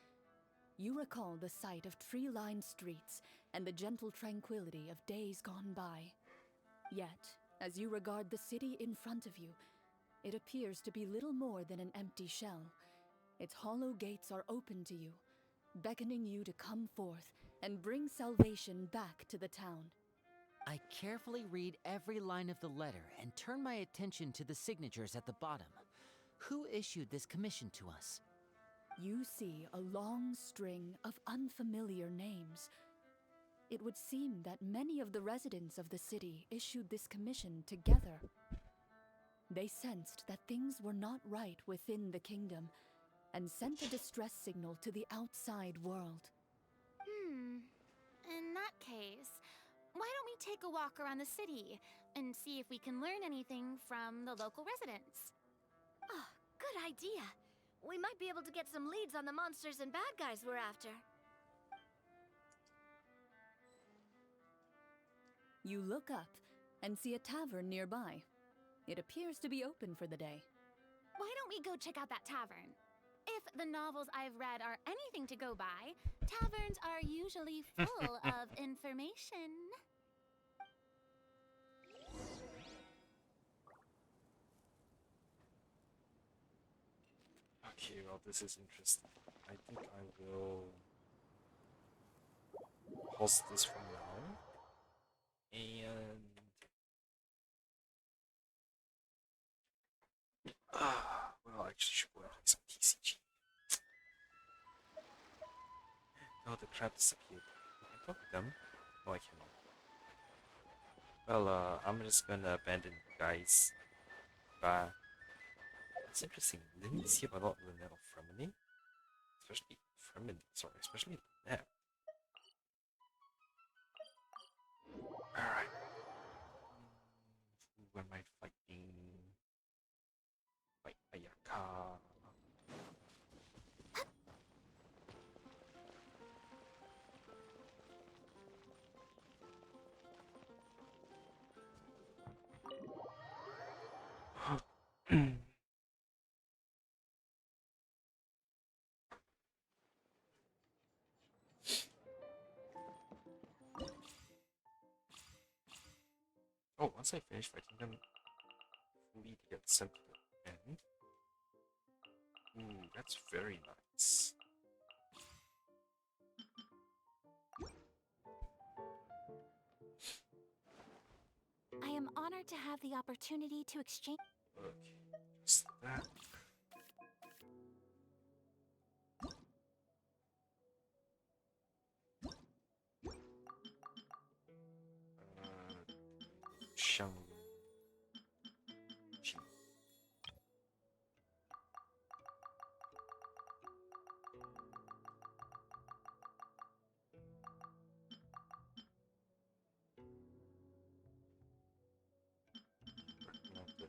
You recall the sight of tree-lined streets and the gentle tranquility of days gone by. Yet, as you regard the city in front of you, it appears to be little more than an empty shell. Its hollow gates are open to you, beckoning you to come forth and bring salvation back to the town. I carefully read every line of the letter and turn my attention to the signatures at the bottom. Who issued this commission to us? You see a long string of unfamiliar names. It would seem that many of the residents of the city issued this commission together. They sensed that things were not right within the kingdom and sent a distress signal to the outside world. In that case, why don't we take a walk around the city and see if we can learn anything from the local residents? Oh, good idea. We might be able to get some leads on the monsters and bad guys we're after. You look up and see a tavern nearby. It appears to be open for the day. Why don't we go check out that tavern? If the novels I've read are anything to go by, taverns are usually full of information. Okay, well, this is interesting. I think I will pause this for now. And well, I actually should go and play some TCG. No, the crab disappeared. Can I talk to them? No, I cannot. Well, I'm just gonna abandon you guys. Bye. It's interesting. Linny's here, but not Lynette or Fremini. Especially Fremini. Sorry, especially Lynette. Alright. Who am I fighting? Fight Ayaka. Oh, once I finish fighting them fully to get sent to the end. Ooh, that's very nice. I am honored to have the opportunity to exchange. Okay, just that. Shang.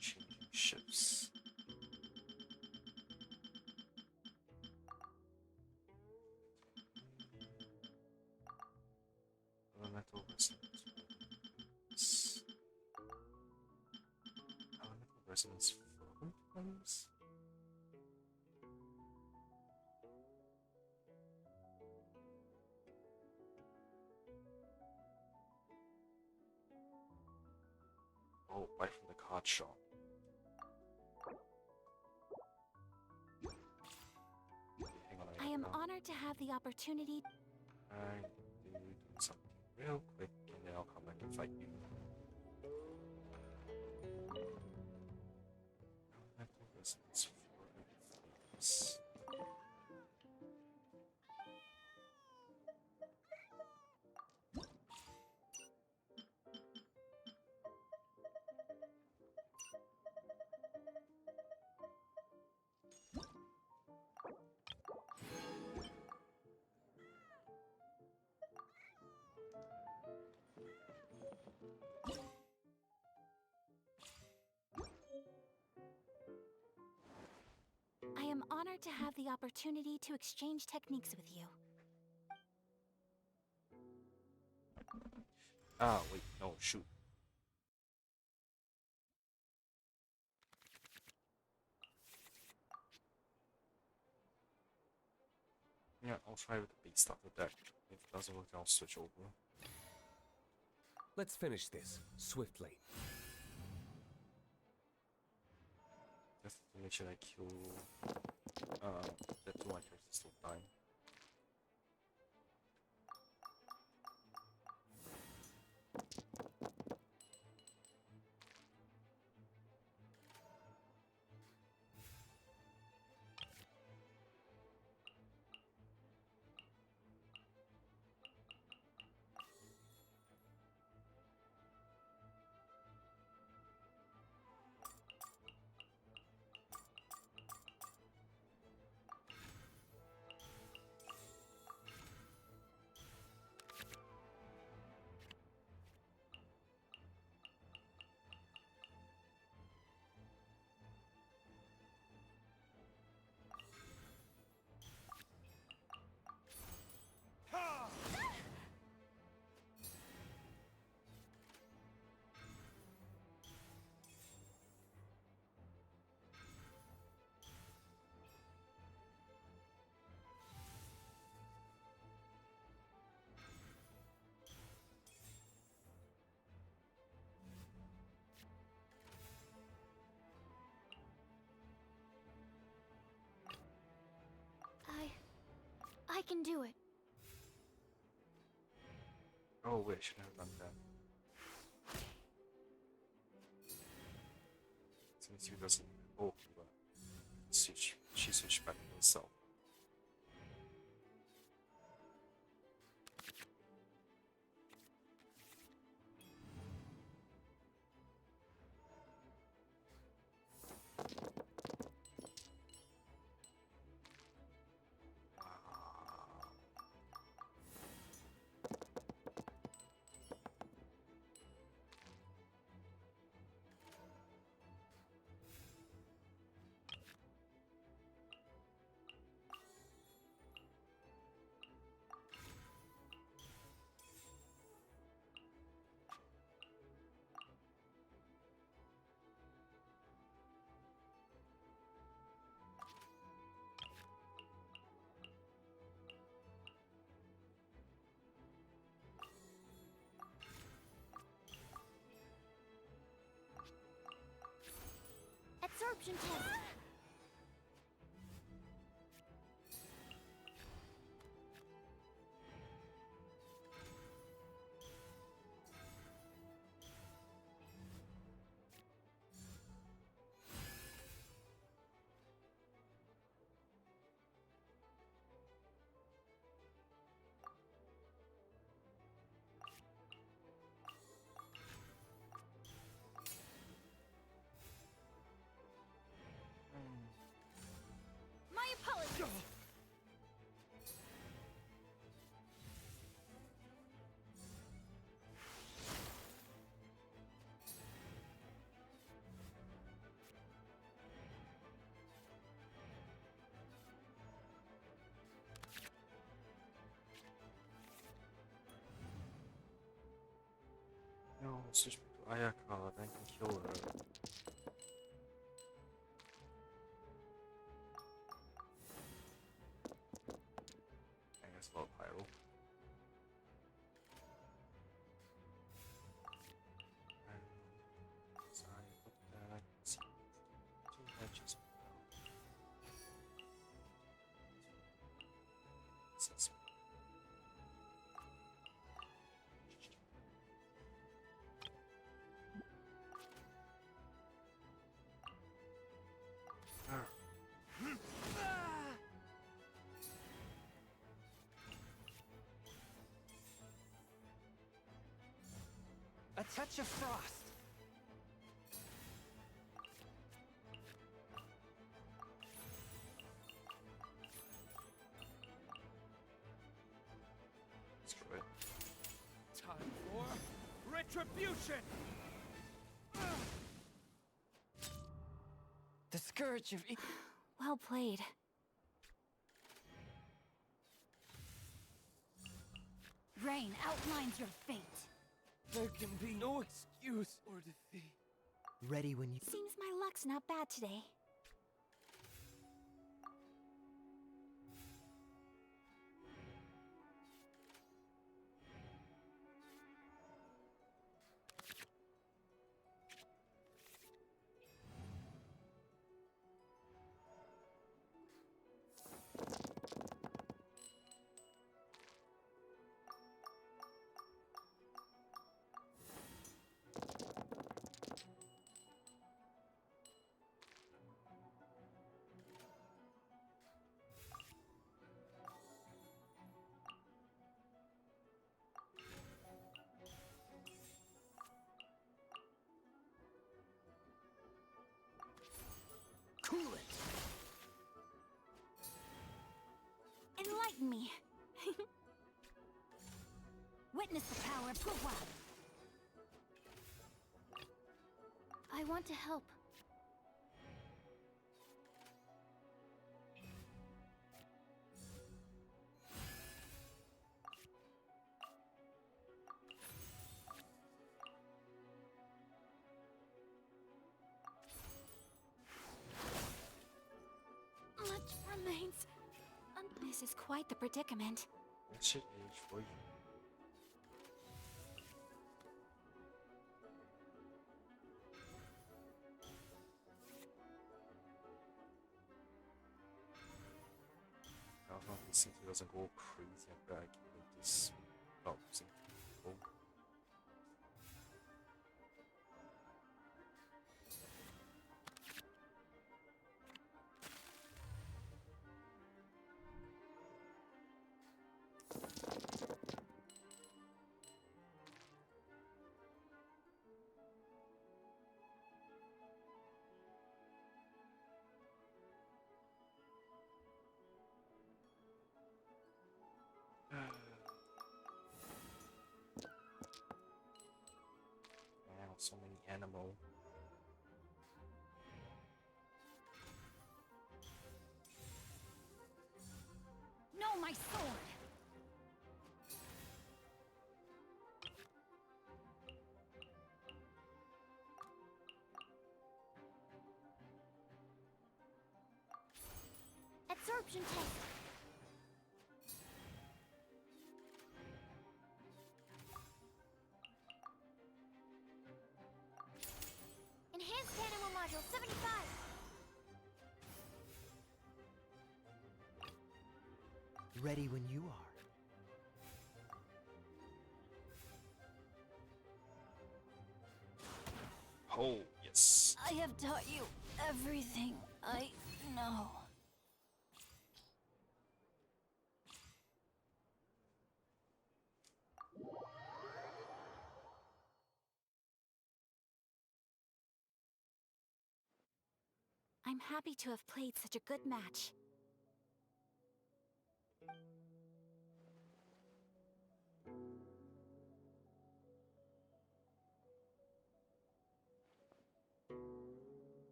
Changing ships. Elemental resonance. Elemental resonance fervent flames? Oh, right from the card shop. I am honored to have the opportunity. I do something real quick and then I'll come back and fight you. Elemental resonance fervent flames. I am honored to have the opportunity to exchange techniques with you. Ah, wait, no, shoot. Yeah, I'll try with the big starter deck. If it doesn't work, I'll switch over. Let's finish this swiftly. Just to make sure I kill the two characters still dying. I can do it. Oh wait, I should have done that. Since he doesn't. Oh, but she switched back to herself. Absorption test. switch back to Aya card and I can kill her. I guess a lot of pyro. And so I put that, I can see 2 hedges. Since A touch of frost. destroy it. Time for retribution! The scourge of Well played. Rain outlines your fate. There can be no excuse or defeat. Ready when you. Seems my luck's not bad today. Cool it. Enlighten me. Witness the power of Puhua. I want to help. Much remains. This is quite the predicament. That shit age for you. I don't know if this city doesn't go crazy and back with this using people. Wow, so many animal. No, my sword! Absorption test! Enhanced animal module 75! Ready when you are. Oh, yes. I have taught you everything I know. I'm happy to have played such a good match.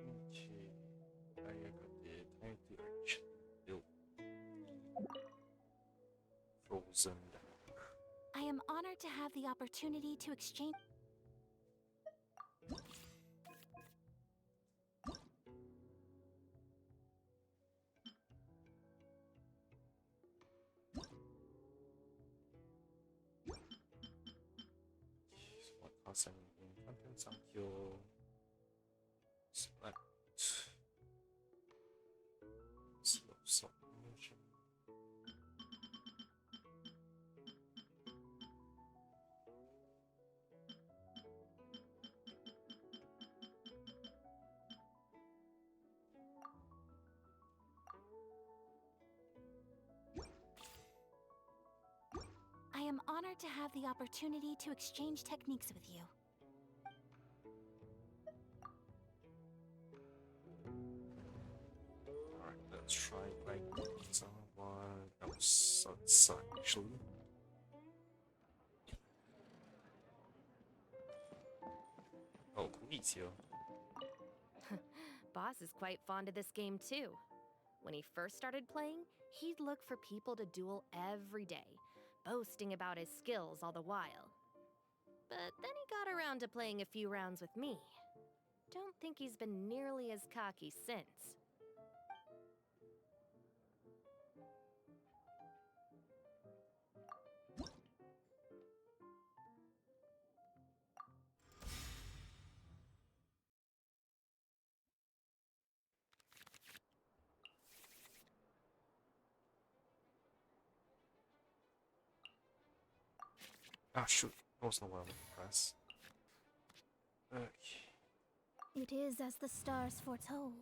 Okay. I got it. I need to actually build frozen. I am honored to have the opportunity to exchange. causing contents until select slow submersion. I am honored to have the opportunity to exchange techniques with you. Alright, let's try like someone else outside actually. Oh, Kui's here. Boss is quite fond of this game too. When he first started playing, he'd look for people to duel every day, boasting about his skills all the while. But then he got around to playing a few rounds with me. Don't think he's been nearly as cocky since. Ah, shoot. That was not what I wanted to press. Okay. It is as the stars foretold.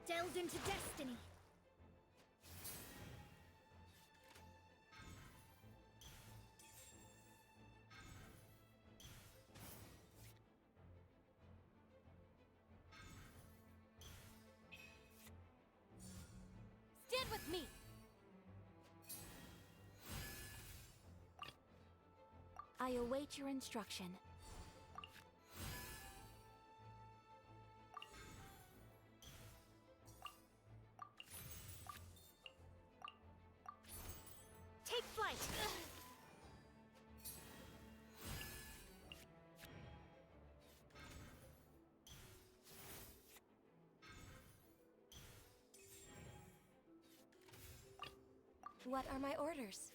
Delved into destiny. Stand with me. I await your instruction. Take flight! What are my orders?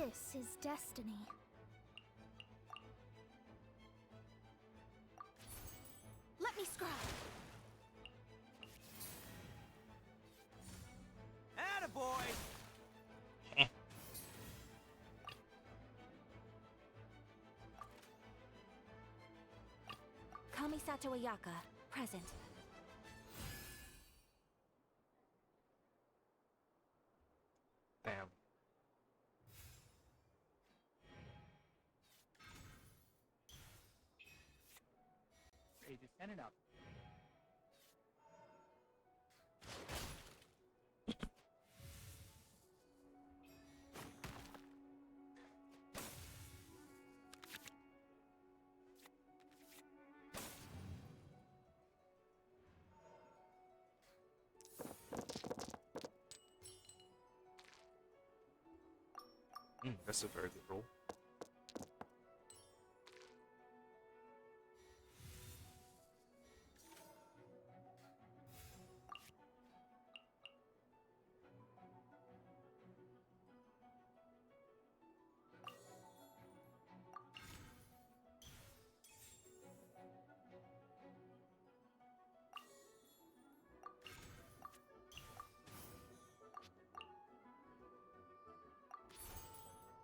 This is destiny. Let me scry. Attaboy! Kamisato Ayaka, present. Damn. Page is 10 and up. That's a very good roll.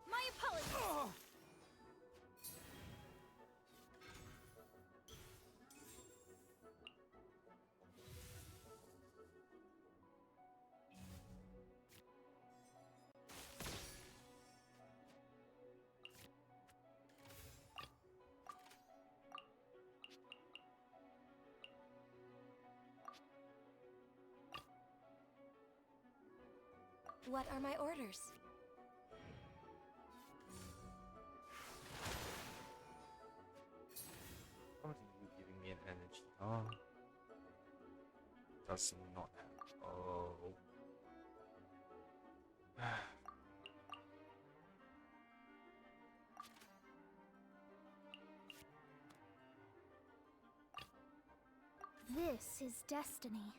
My apologies. What are my orders? What are you giving me an energy? Oh. Does not have. Oh. This is destiny.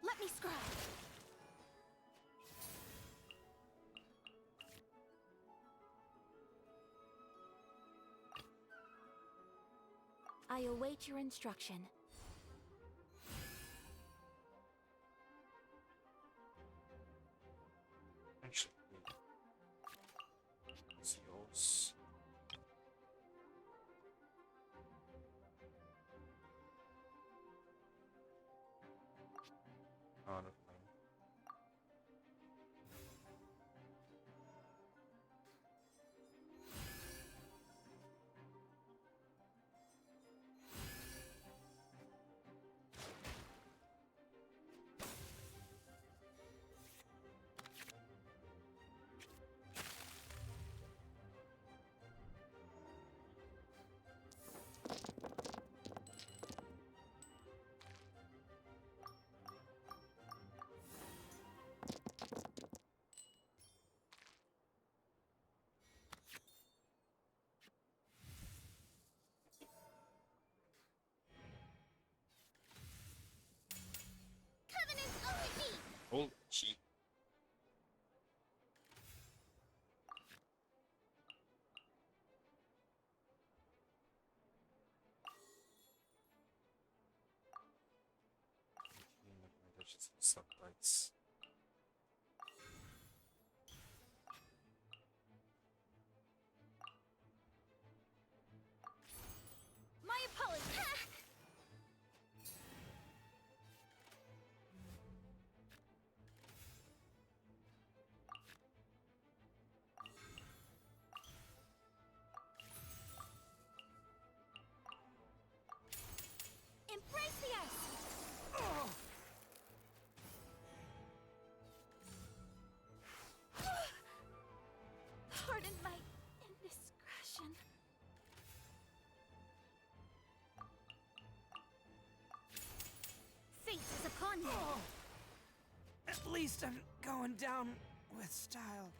Let me scry. I await your instruction. Actually, it's yours. Oh, never mind. Covenant over me! Holy shit. There's just some subbites. My apologies! Embrace the ice! Pardon my indiscretion. Fate is upon you. At least I'm going down with style.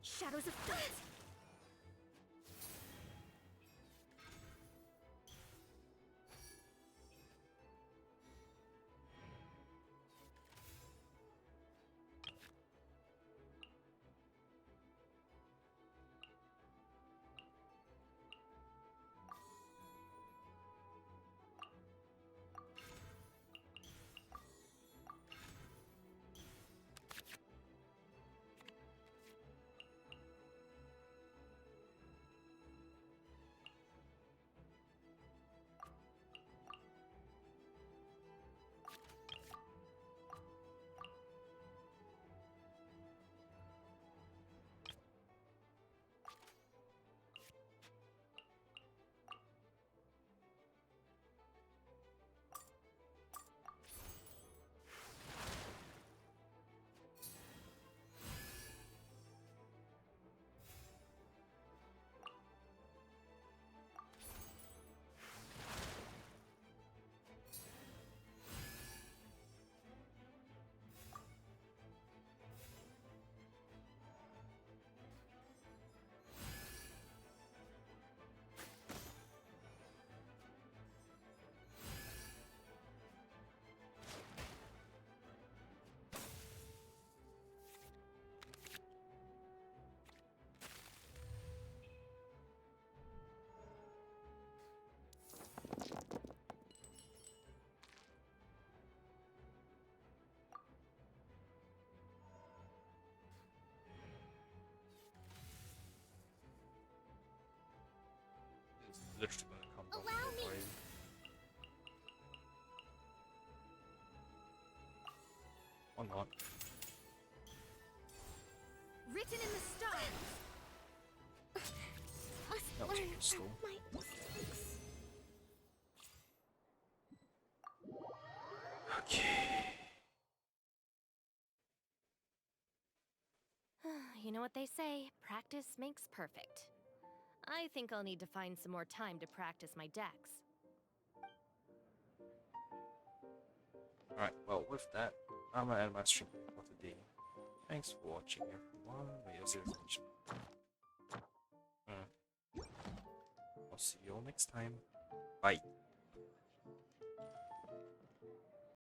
Shadows of Fate! It's literally gonna come down Allow to me. the brain. Or not. Written in the stars! Must That was learn useful. from my mistakes. Okay. You know what they say, practice makes perfect. I think I'll need to find some more time to practice my decks. Alright, well, with that, I'm gonna end my stream for today. Thanks for watching, everyone. I'll see you all next time. Bye.